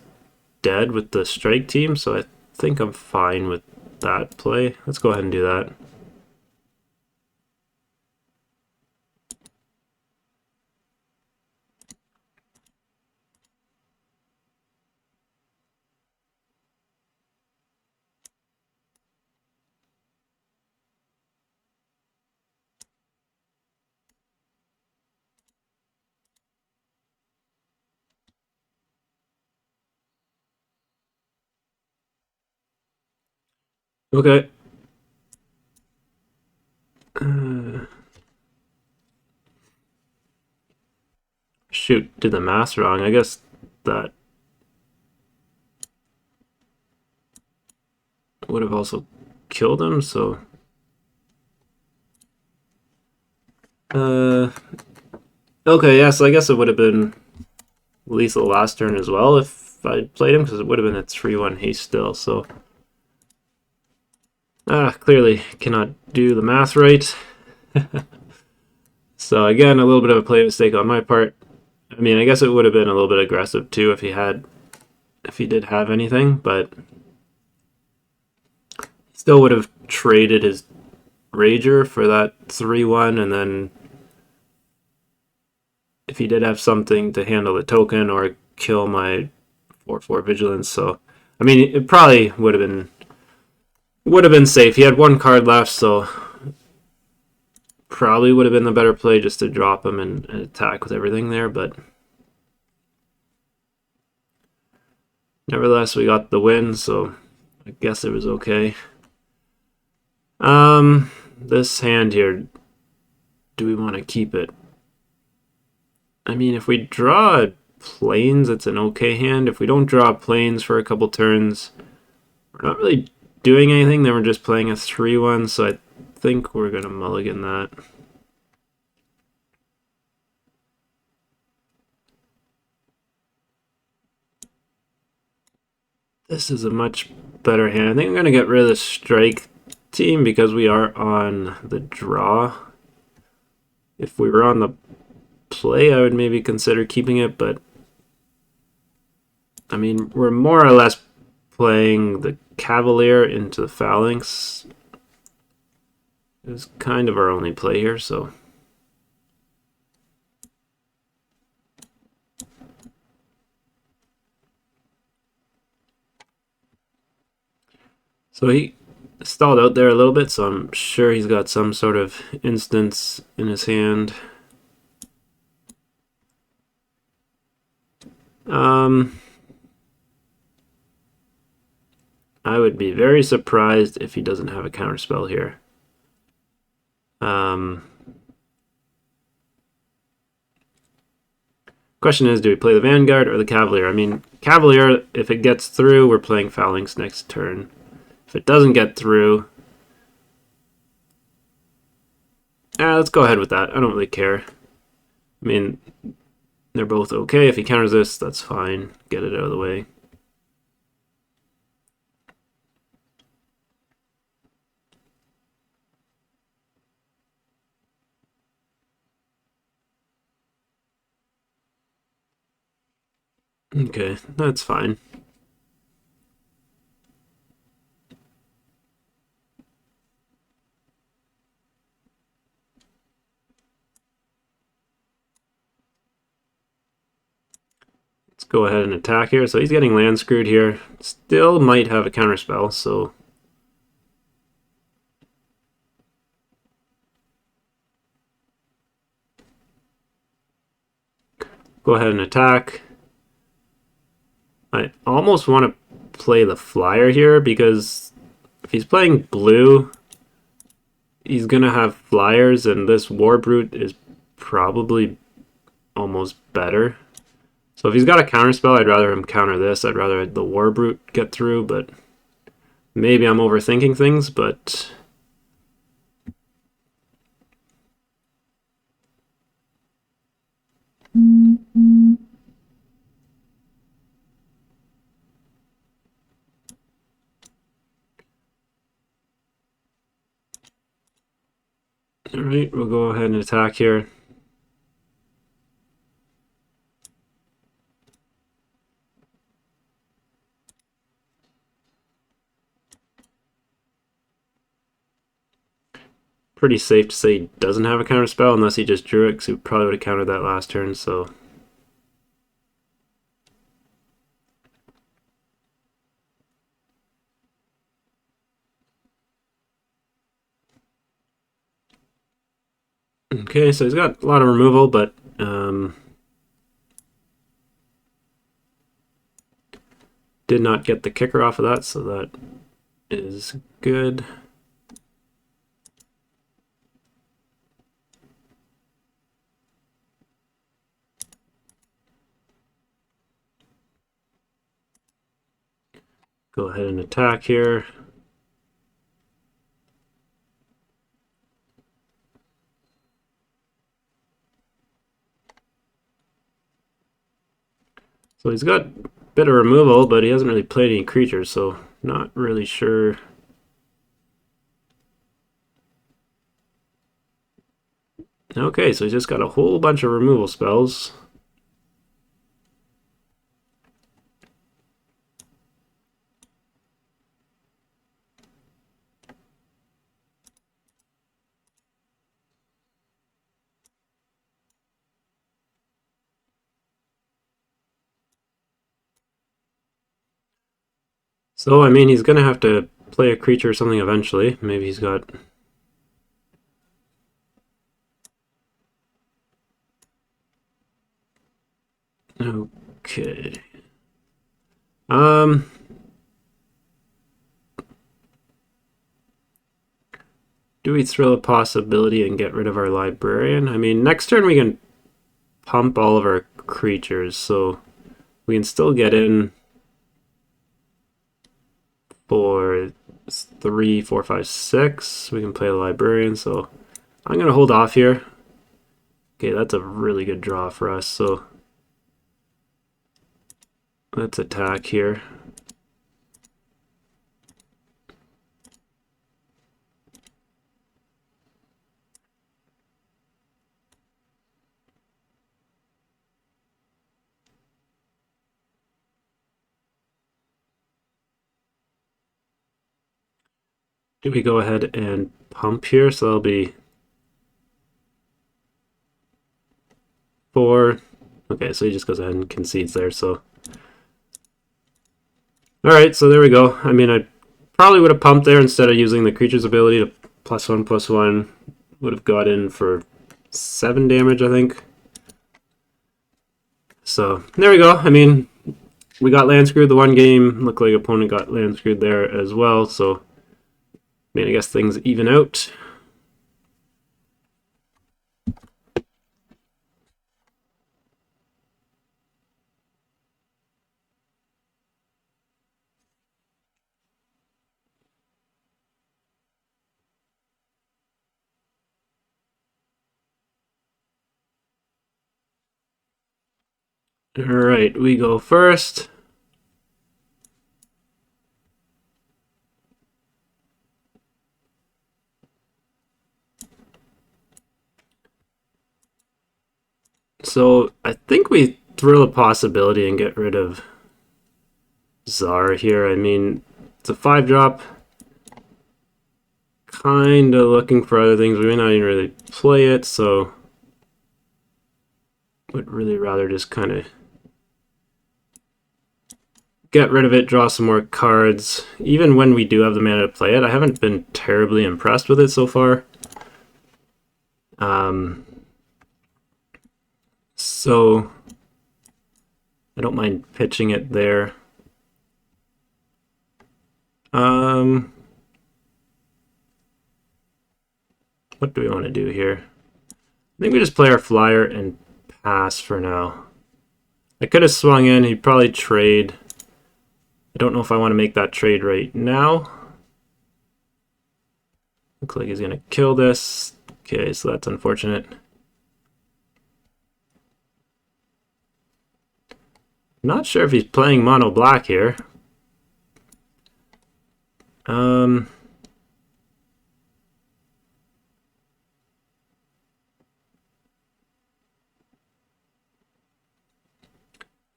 dead with the strike team, so I think I'm fine with that play. Let's go ahead and do that. Okay. Shoot, did the math wrong. I guess that would have also killed him, so... Okay, yeah, so I guess it would have been lethal last turn as well if I'd played him, because it would have been a 3-1 haste still, so... Clearly cannot do the math right. So again, a little bit of a play mistake on my part. I mean, I guess it would have been a little bit aggressive too if he did have anything, but still would have traded his Rager for that 3-1, and then if he did have something to handle the token or kill my 4/4 vigilance. So I mean, it probably would have been safe. He had one card left, so probably would have been the better play just to drop him and attack with everything there, but nevertheless we got the win, so I guess it was okay. This hand here, do we want to keep it? I mean, if we draw a planes, it's an okay hand. If we don't draw planes for a couple turns, we're not really doing anything, then we're just playing a 3-1, so I think we're going to mulligan that. This is a much better hand. I think I'm going to get rid of the strike team because we are on the draw. If we were on the play, I would maybe consider keeping it, but I mean, we're more or less playing the Cavalier into the Phalanx. It's kind of our only play here, so. So he stalled out there a little bit, so I'm sure he's got some sort of instance in his hand. I would be very surprised if he doesn't have a counterspell here. Question is, do we play the Vanguard or the Cavalier? I mean, Cavalier, if it gets through, we're playing Phalanx next turn. If it doesn't get through, let's go ahead with that. I don't really care. I mean, they're both okay. If he counters this, that's fine. Get it out of the way. Okay, that's fine. Let's go ahead and attack here. So he's getting land screwed here. Still might have a counterspell, so go ahead and attack. I almost want to play the flyer here because if he's playing blue, he's going to have flyers, and this War Brute is probably almost better. So if he's got a counterspell, I'd rather him counter this. I'd rather the War Brute get through, but maybe I'm overthinking things, but alright, we'll go ahead and attack here. Pretty safe to say he doesn't have a counterspell unless he just drew it, because he probably would have countered that last turn, so. Okay, so he's got a lot of removal, but did not get the kicker off of that, so that is good. Go ahead and attack here. So he's got a bit of removal, but he hasn't really played any creatures, so not really sure. Okay, so he's just got a whole bunch of removal spells. So, I mean, he's going to have to play a creature or something eventually. Maybe he's got... Okay. Do we throw a possibility and get rid of our librarian? I mean, next turn we can pump all of our creatures, so we can still get in for 3, 4, 5, 6. We can play the librarian, so I'm gonna hold off here. Okay, that's a really good draw for us, so let's attack here. Do we go ahead and pump here? So that'll be 4. Okay, so he just goes ahead and concedes there, so. Alright, so there we go. I mean, I probably would have pumped there instead of using the creature's ability to +1/+1. Would have got in for 7 damage, I think. So, there we go. I mean, we got land screwed the one game. Looked like opponent got land screwed there as well, so. I mean, I guess things even out. Alright, we go first. So I think we thrill a possibility and get rid of Czar here. I mean, it's a 5-drop. Kind of looking for other things. We may not even really play it, so would really rather just kind of get rid of it, draw some more cards. Even when we do have the mana to play it, I haven't been terribly impressed with it so far. So I don't mind pitching it there. What do we want to do here? I think we just play our flyer and pass for now. I could have swung in. He'd probably trade. I don't know if I want to make that trade right now. Looks like he's going to kill this. Okay, so that's unfortunate. Not sure if he's playing mono black here. I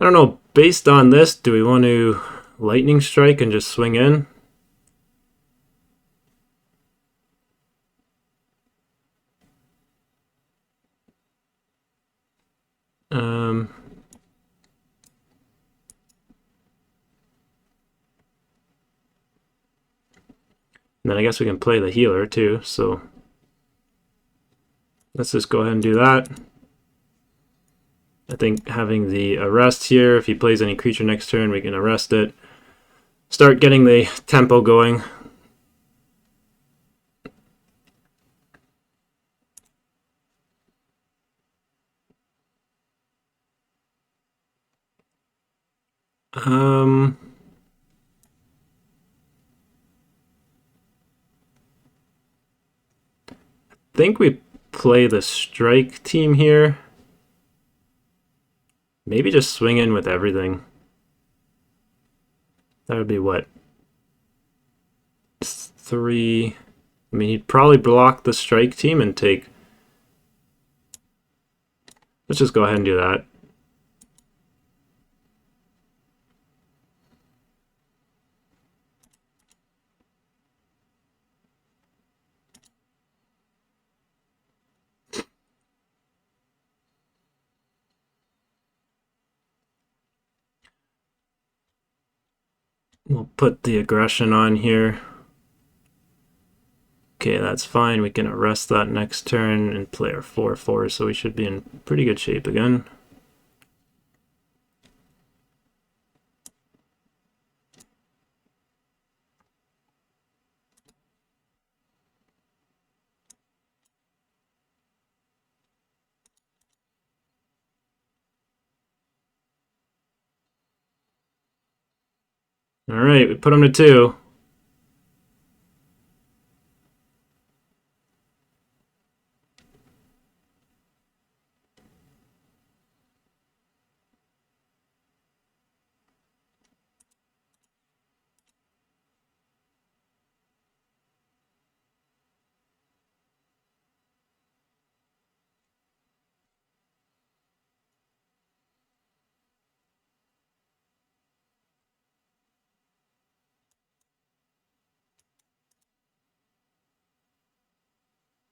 don't know, based on this, do we want to lightning strike and just swing in? And then I guess we can play the healer too, so let's just go ahead and do that. I think having the arrest here, if he plays any creature next turn, we can arrest it. Start getting the tempo going. I think we play the strike team here. Maybe just swing in with everything. That would be what? 3. I mean, he'd probably block the strike team and take. Let's just go ahead and do that. We'll put the aggression on here. Okay, that's fine. We can arrest that next turn and play our 4/4, so we should be in pretty good shape again. All right, we put him to 2.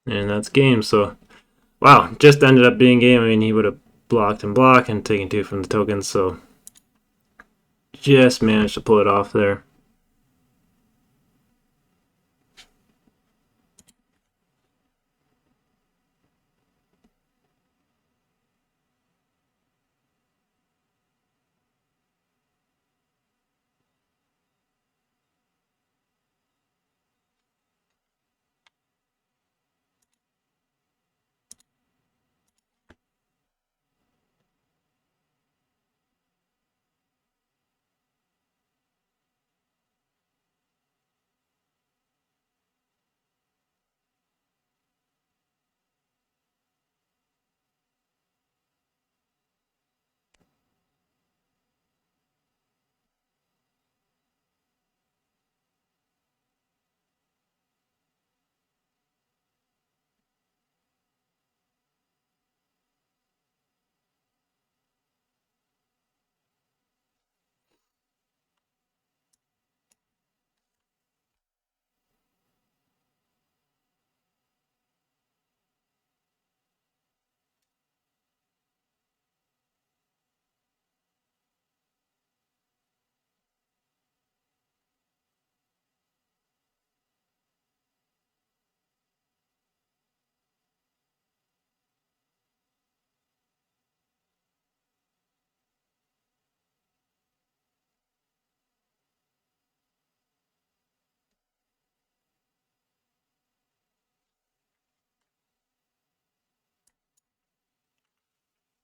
And that's game. So, wow, just ended up being game. I mean, he would have blocked and blocked and taken 2 from the tokens. So, just managed to pull it off there.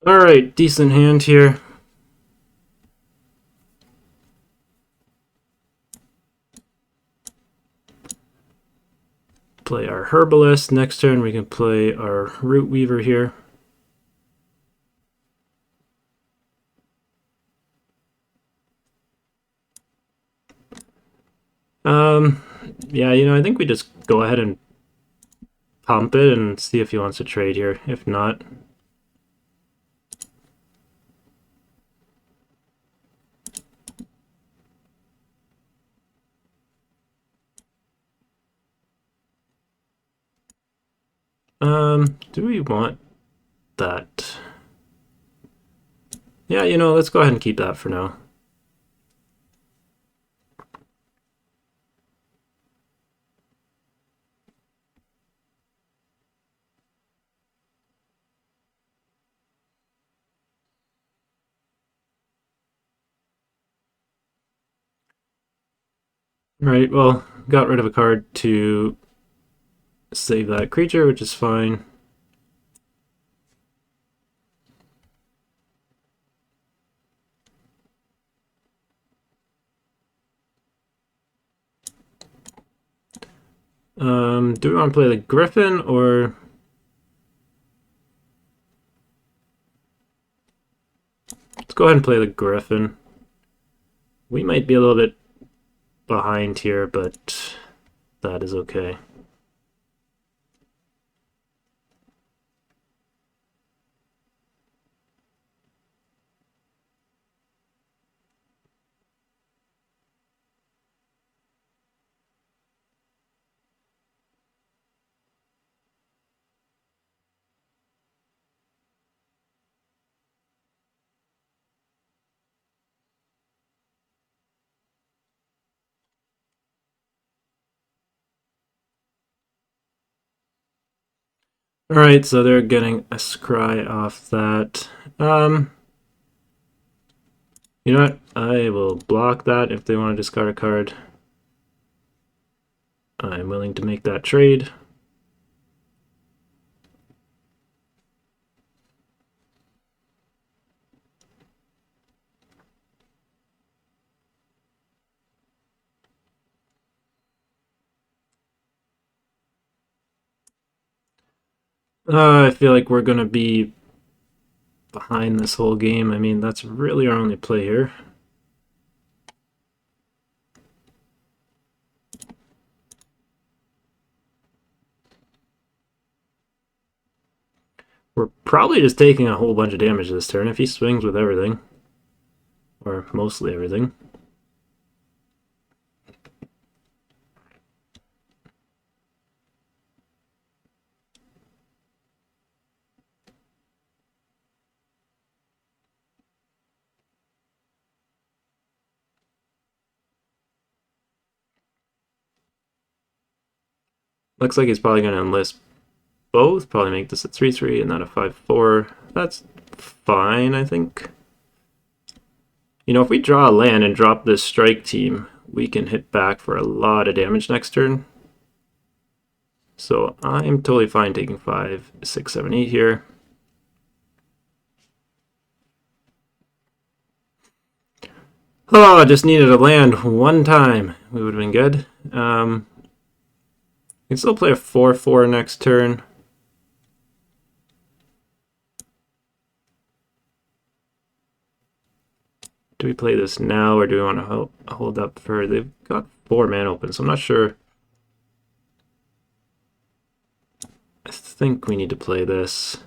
All right, decent hand here. Play our Herbalist. Next turn, we can play our Root Weaver here. Yeah, I think we just go ahead and pump it and see if he wants to trade here. If not, do we want that? Yeah, let's go ahead and keep that for now. Right, well, got rid of a card to save that creature, which is fine. Do we want to play the Griffin or... Let's go ahead and play the Griffin. We might be a little bit behind here, but that is okay. Alright, so they're getting a scry off that. You know what? I will block that if they want to discard a card. I'm willing to make that trade. I feel like we're going to be behind this whole game. I mean, that's really our only play here. We're probably just taking a whole bunch of damage this turn if he swings with everything. Or mostly everything. Looks like he's probably going to enlist both. Probably make this a 3-3 and not a 5-4. That's fine, I think. You know, if we draw a land and drop this strike team, we can hit back for a lot of damage next turn. So I'm totally fine taking 5, 6, 7, 8 here. Oh, I just needed a land one time. We would have been good. We can still play a 4-4 next turn. Do we play this now, or do we want to hold up for... They've got 4 mana open, so I'm not sure. I think we need to play this.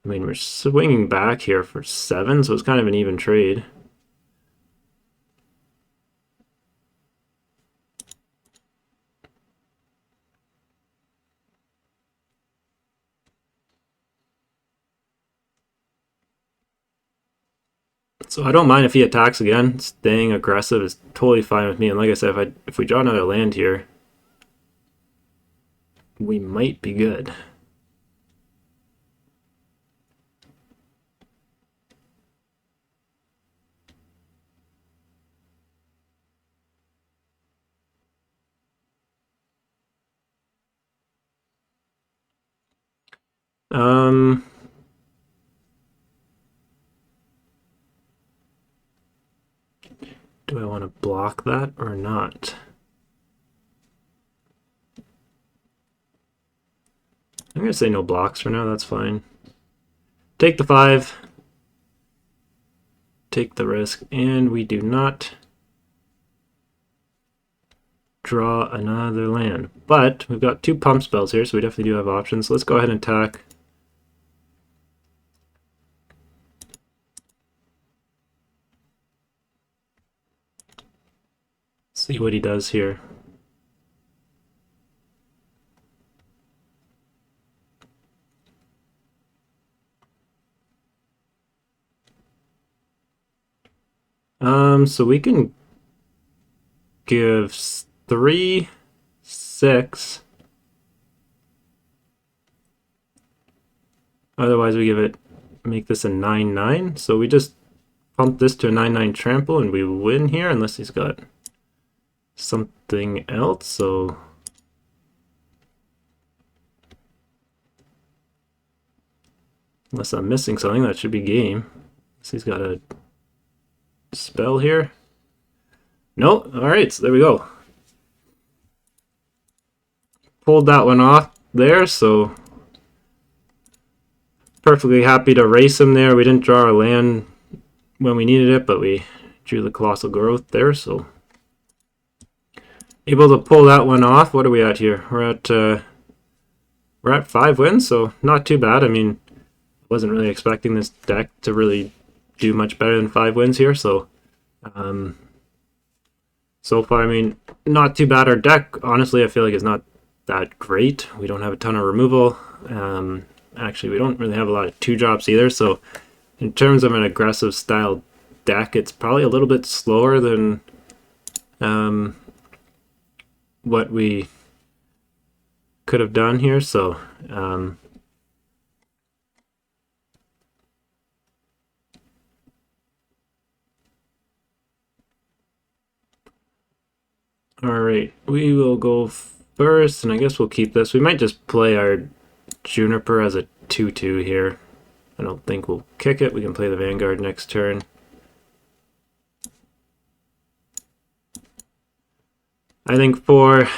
I mean, we're swinging back here for 7, so it's kind of an even trade. So I don't mind if he attacks again. Staying aggressive is totally fine with me. And like I said, if we draw another land here, we might be good. Do I want to block that or not? I'm going to say no blocks for now, that's fine. Take the 5. Take the risk, and we do not draw another land. But we've got 2 pump spells here, so we definitely do have options. Let's go ahead and attack. See what he does here. So we can give 3, 6. Otherwise we make this a 9-9. So we just pump this to a 9-9 trample and we win here unless he's got something else. So unless I'm missing something, that should be game. So he's got a spell here. No, alright, so there we go. Pulled that one off there, so perfectly happy to race him there. We didn't draw our land when we needed it, but we drew the Colossal Growth there, so able to pull that one off. What are we at here? We're at 5 wins, so not too bad. I mean, wasn't really expecting this deck to really do much better than 5 wins here, so so far, I mean, not too bad. Our deck, honestly, I feel like is not that great. We don't have a ton of removal. Actually, we don't really have a lot of 2-drops either, so in terms of an aggressive style deck, it's probably a little bit slower than what we could have done here, so alright, we will go first, and I guess we'll keep this. We might just play our Juniper as a 2-2 here. I don't think we'll kick it. We can play the Vanguard next turn. I think for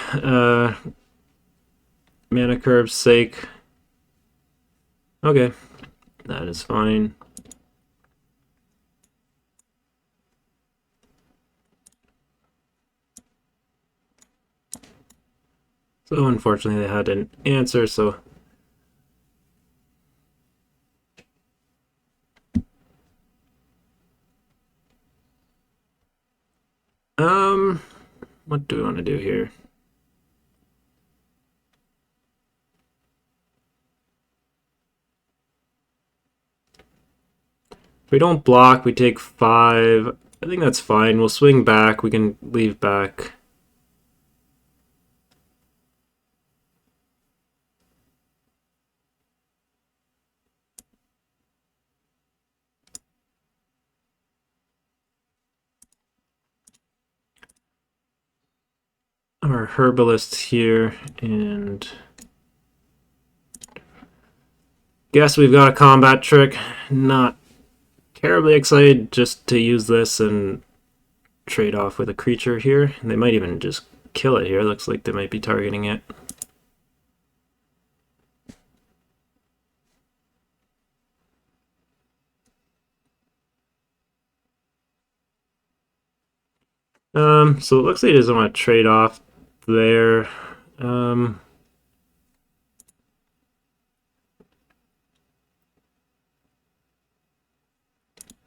mana curve's sake, okay, that is fine. So unfortunately they had an answer, so what do we want to do here? If we don't block, we take 5. I think that's fine. We'll swing back. We can leave back. Our herbalist here, and guess we've got a combat trick. Not terribly excited just to use this and trade off with a creature here. And they might even just kill it here. Looks like they might be targeting it. So it looks like he doesn't want to trade off there. Yeah,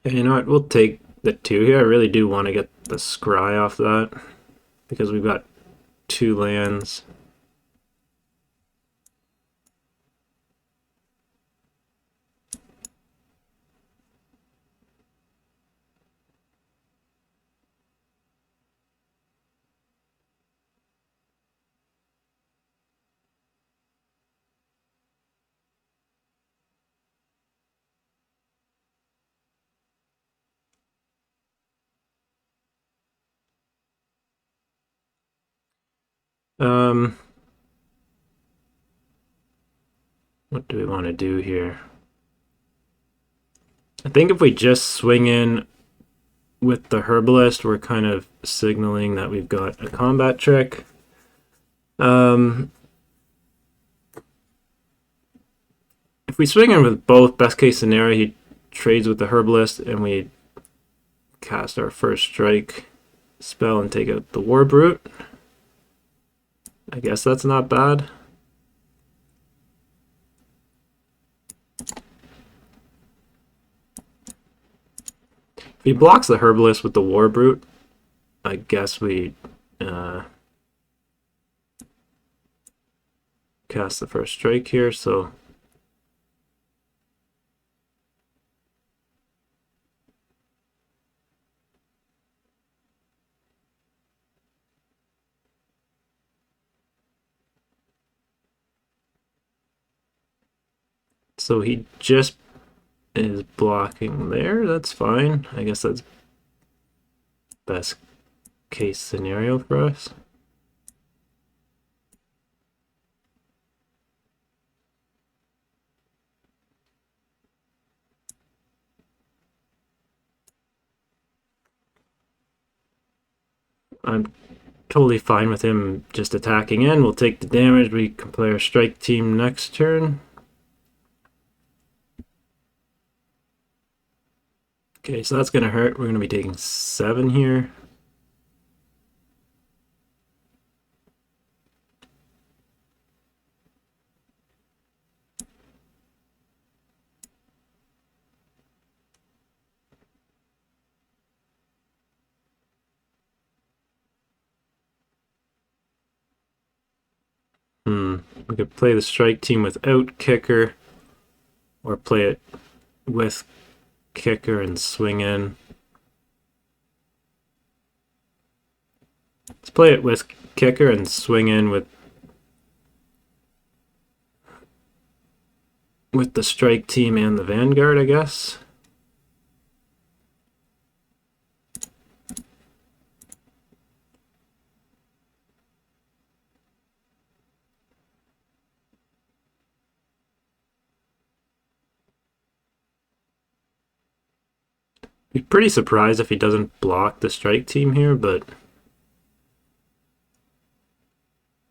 you know what? We'll take the 2 here. I really do want to get the scry off that because we've got 2 lands. What do we want to do here? I think if we just swing in with the herbalist, we're kind of signaling that we've got a combat trick. If we swing in with both, best case scenario, he trades with the herbalist and we cast our first strike spell and take out the war brute. I guess that's not bad. If he blocks the herbalist with the war brute, I guess we cast the first strike here, so he just is blocking there. That's fine. I guess that's best case scenario for us. I'm totally fine with him just attacking in. We'll take the damage. We can play our strike team next turn. Okay, so that's going to hurt. We're going to be taking 7 here. We could play the strike team without kicker, or play it with kicker and swing in. Let's play it with kicker and swing in with the strike team and the vanguard, I guess. Be pretty surprised if he doesn't block the strike team here, but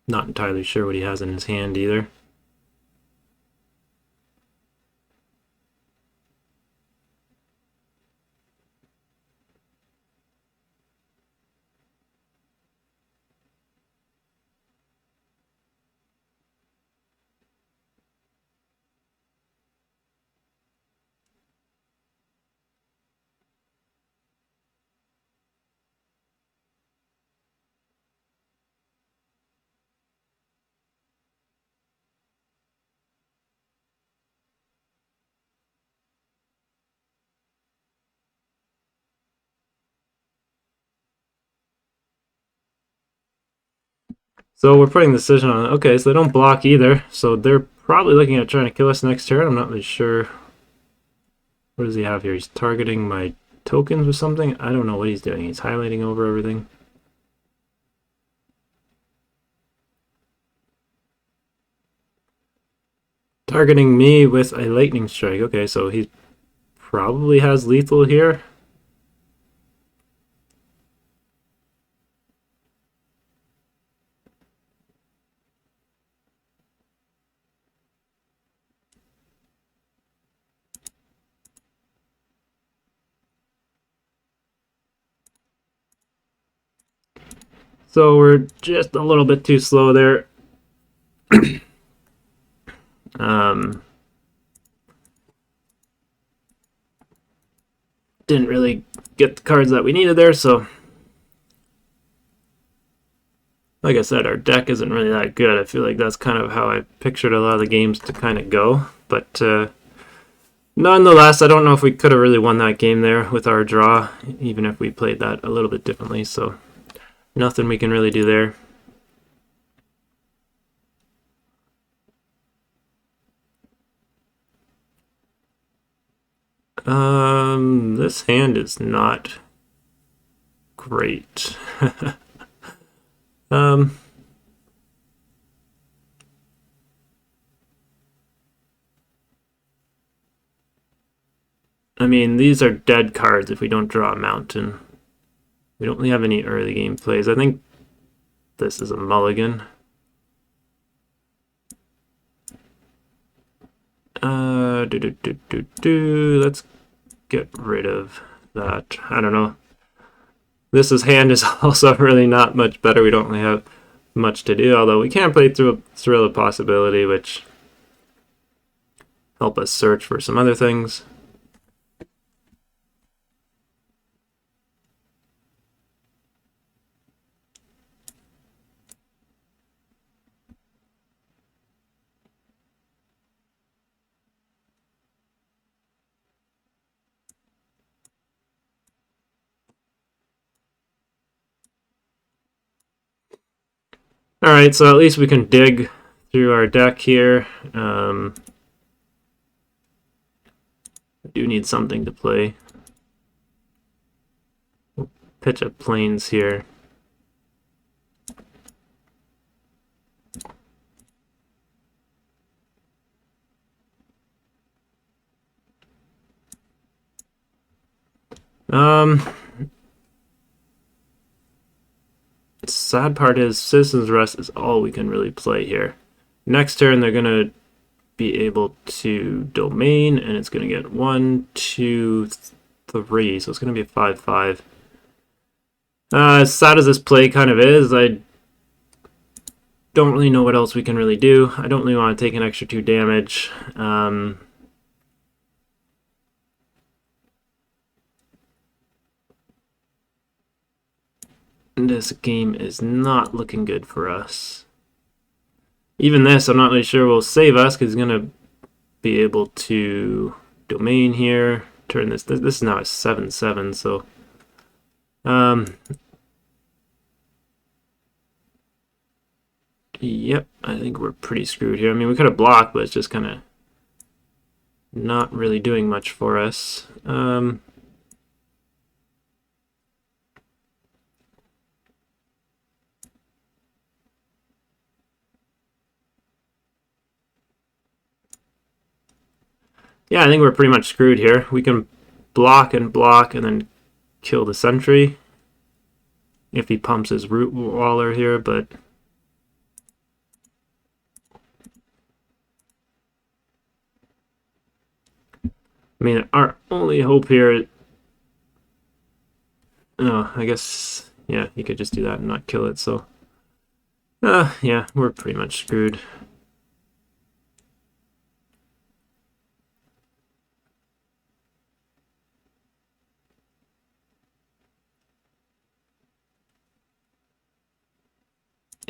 Not entirely sure what he has in his hand either. So we're putting the decision on. Okay, so they don't block either. So they're probably looking at trying to kill us next turn. I'm not really sure. What does he have here? He's targeting my tokens with something. I don't know what he's doing. He's highlighting over everything. Targeting me with a lightning strike. Okay, so he probably has lethal here. So we're just a little bit too slow there. Didn't really get the cards that we needed there, so like I said, our deck isn't really that good. I feel like that's kind of how I pictured a lot of the games to kind of go, but nonetheless, I don't know if we could have really won that game there with our draw, even if we played that a little bit differently, so nothing we can really do there. This hand is not great. I mean, these are dead cards if we don't draw a mountain. We don't really have any early game plays. I think this is a mulligan. Let's get rid of that. I don't know. This hand is also really not much better. We don't really have much to do, although we can play through a Thrill of Possibility, which help us search for some other things. Alright, so at least we can dig through our deck here. I do need something to play. We'll pitch up planes here. Sad part is Citizen's Rest is all we can really play here. Next turn they're gonna be able to domain, and it's gonna get 1, 2, 3, so it's gonna be a 5/5. As sad as this play kind of is, I don't really know what else we can really do. I don't really want to take an extra 2 damage. This game is not looking good for us. Even this, I'm not really sure will save us, because he's going to be able to domain here, turn this. This is now a 7/7, so yep, I think we're pretty screwed here. I mean, we could have blocked, but it's just kind of not really doing much for us. Yeah, I think we're pretty much screwed here. We can block and then kill the sentry if he pumps his root waller here, but I mean, our only hope here... Oh, I guess... Yeah, you could just do that and not kill it, so... yeah, we're pretty much screwed.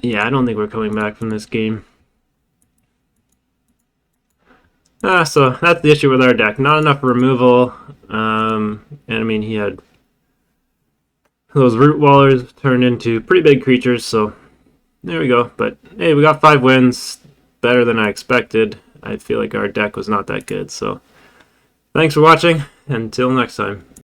Yeah, I don't think we're coming back from this game. So that's the issue with our deck. Not enough removal. And I mean, he had those root wallers turned into pretty big creatures, so there we go. But hey, we got 5 wins. Better than I expected. I feel like our deck was not that good. So thanks for watching. Until next time.